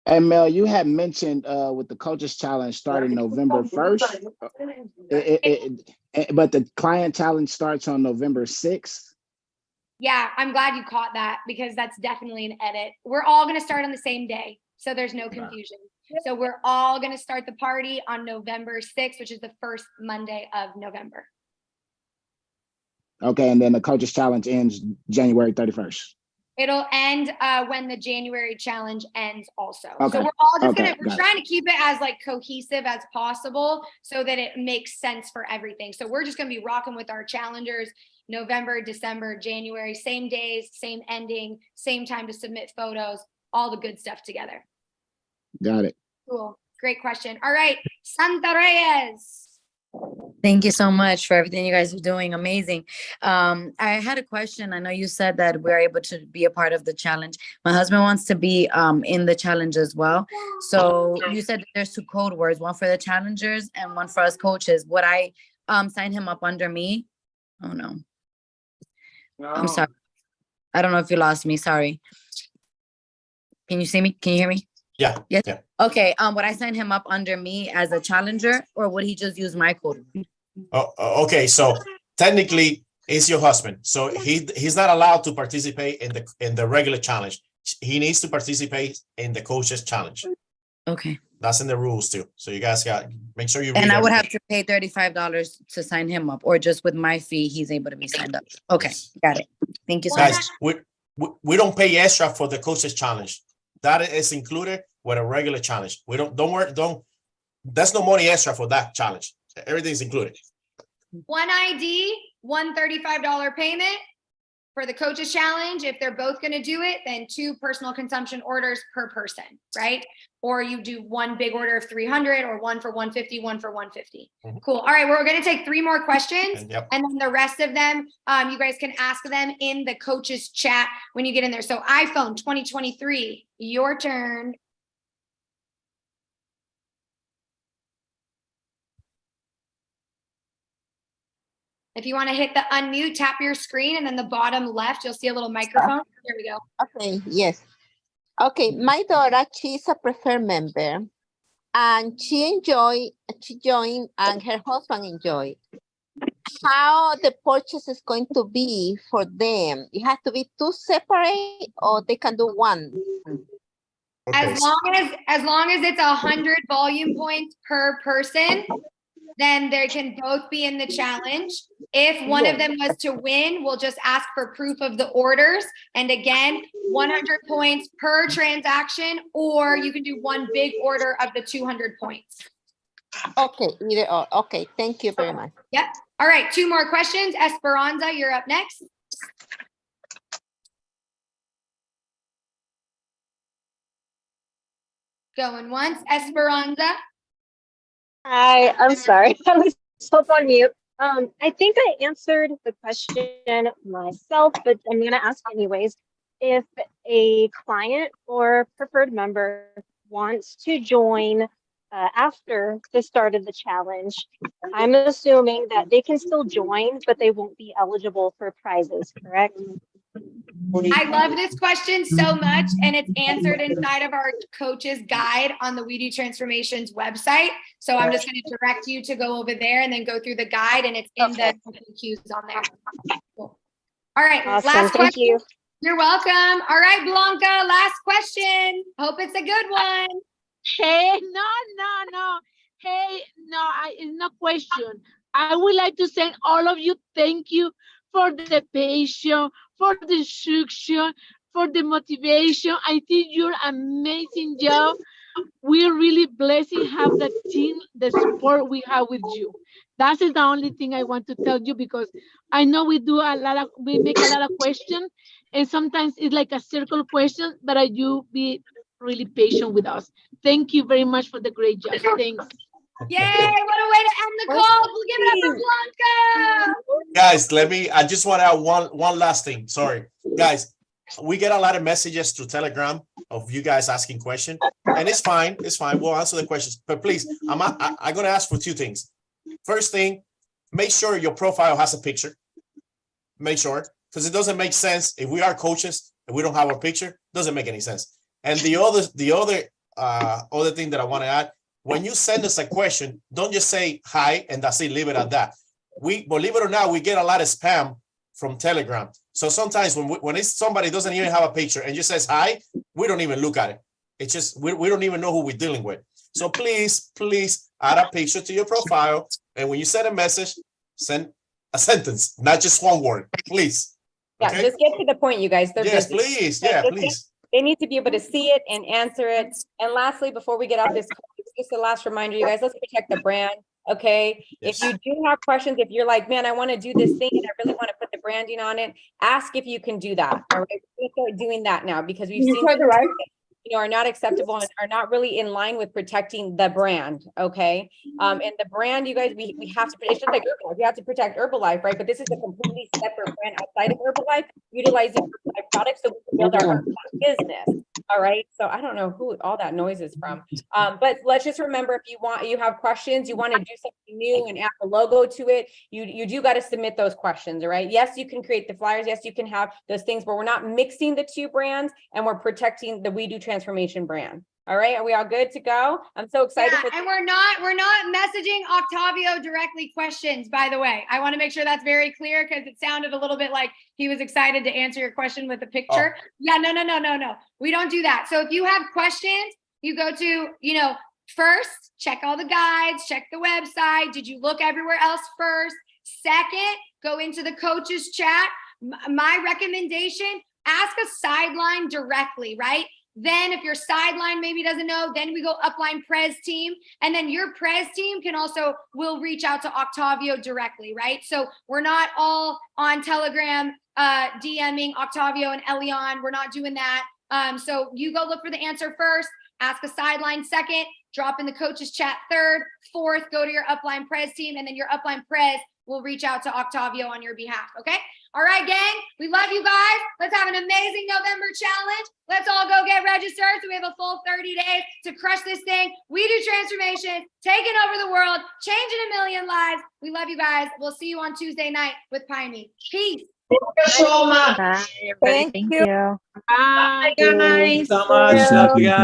Hey, Mel, you had mentioned with the coaches challenge starting November 1st, but the client challenge starts on November 6th. Yeah, I'm glad you caught that because that's definitely an edit. We're all going to start on the same day, so there's no confusion. So we're all going to start the party on November 6th, which is the first Monday of November. Okay, and then the coaches challenge ends January 31st. It'll end when the January challenge ends also. Okay. So we're all just Okay, we're trying to keep it as like cohesive as possible so that it makes sense for everything. So we're just going to be rocking with our challengers November, December, January, same days, same ending, same time to submit photos, all the good stuff together. Got it. Cool. Great question. All right. Santa Reyes. Thank you so much for everything you guys are doing. Amazing. I had a question. I know you said that we're able to be a part of the challenge. My husband wants to be in the challenge as well. So you said that there's two code words, one for the challengers and one for us coaches. Would I sign him up under me? Oh no. I'm sorry. I don't know if you lost me. Sorry. Can you see me? Can you hear me? Yeah. Yes. Yeah. Okay. Would I sign him up under me as a challenger, or would he just use my code? Oh, okay. So technically, it's your husband. So he's not allowed to participate in the regular challenge. He needs to participate in the coaches challenge. Okay. That's in the rules too. So you guys got make sure you. And I would everything. have to pay $35 to sign him up, or just with my fee, he's able to be signed up. Okay, got it. Thank you so Guys, much. we don't pay extra for the coaches challenge. That is included with a regular challenge. We don't worry. There's no money extra for that challenge. Everything's included. One ID, $135 payment for the coaches challenge. If they're both going to do it, then 2 personal consumption orders per person, right? Or you do one big order of 300, or one for 150, one for 150. Mm-hmm. Cool. All right, we're going to take 3 more questions, And yep. and then the rest of them, you guys can ask them in the coaches chat when you get in there. So iPhone 2023, your turn. If you want to hit the unmute, tap your screen, and then the bottom left, you'll see a little microphone. There we go. Okay, yes. Okay, my daughter, she's a preferred member, and she joined, and her husband enjoyed. How the purchase is going to be for them? It has to be 2 separate, or they can do one? Okay. As long as it's 100 volume points per person, then they can both be in the challenge. If one of them was to win, we'll just ask for proof of the orders. And again, 100 points per transaction, or you can do one big order of the 200 points. Okay, either or. Okay, thank you very much. Yep. All right, 2 more questions. Esperanza, you're up next. Going once. Esperanza. Hi, I'm sorry. I was so on mute. I think I answered the question myself, but I'm going to ask anyways. If a client or preferred member wants to join after the start of the challenge, I'm assuming that they can still join, but they won't be eligible for prizes, correct? I love this question so much, and it's answered inside of our coach's guide on the We Do Transformations website. So I'm just going to direct you to go over there and then go through the guide, and it's in the cues on there. Cool. All right, Awesome. last Thank question. you. You're welcome. All right, Blanca, last question. Hope it's a good one. Hey, no. Hey, no, it's no question. I would like to thank all of you. Thank you for the patience, for the instruction, for the motivation. I think you're amazing job. We're really blessed to have the team, the support we have with you. That is the only thing I want to tell you, because I know we make a lot of questions, and sometimes it's like a circle question, but you be really patient with us. Thank you very much for the great job. Thanks. Yay, what a way to end the call. We'll give it up for Blanca. Guys, I just want to add one last thing. Sorry. Guys, we get a lot of messages through Telegram of you guys asking questions, and it's fine. It's fine. We'll answer the questions. But please, I'm going to ask for two things. First thing, make sure your profile has a picture. Make sure, because it doesn't make sense if we are coaches and we don't have a picture. It doesn't make any sense. And the other thing that I want to add, when you send us a question, don't just say hi and that's it, leave it at that. We, believe it or not, we get a lot of spam from Telegram. So sometimes when somebody doesn't even have a picture and just says hi, we don't even look at it. It's just, we don't even know who we're dealing with. So please add a picture to your profile. And when you send a message, send a sentence, not just one word, please. Yeah, Okay? just get to the point, you guys. Yes, please. Yeah, please. They need to be able to see it and answer it. And lastly, before we get off this call, just the last reminder, you guys, let's protect the brand. Okay. Yes. If you do have questions, if you're like, man, I want to do this thing and I really want to put the branding on it, ask if you can do that. All right. We start doing that now because we've seen are not acceptable and are not really in line with protecting the brand. Okay. And the brand, you guys, we have to, it's just like Herbalife. We have to protect Herbalife, right? But this is a completely separate brand outside of Herbalife, utilizing Herbalife products so we can build our Herbalife business. All right. So I don't know who all that noise is from. But let's just remember, if you have questions, you want to do something new and add a logo to it, you do got to submit those questions. All right. Yes, you can create the flyers. Yes, you can have those things, but we're not mixing the two brands and we're protecting the We Do Transformation brand. All right. Are we all good to go? I'm so excited. Yeah, and we're not messaging Octavio directly questions, by the way. I want to make sure that's very clear because it sounded a little bit like he was excited to answer your question with a picture. Oh. Yeah, no. We don't do that. So if you have questions, you go to, first, check all the guides, check the website. Did you look everywhere else first? Second, go into the coaches chat. My recommendation, ask a sideline directly, right? Then if your sideline maybe doesn't know, then we go upline prez team. And then your prez team will reach out to Octavio directly, right? So we're not all on Telegram DMing Octavio and Elion. We're not doing that. So you go look for the answer first, ask a sideline second, drop in the coaches chat third, fourth, go to your upline prez team, and then your upline prez will reach out to Octavio on your behalf, okay? All right, gang, we love you guys. Let's have an amazing November challenge. Let's all go get registered so we have a full 30 days to crush this thing. We do transformation, taking over the world, changing a million lives. We love you guys. We'll see you on Tuesday night with Piney. Peace. Thank you so much. Thank you. Bye, Thank you guys. so much. Love you guys.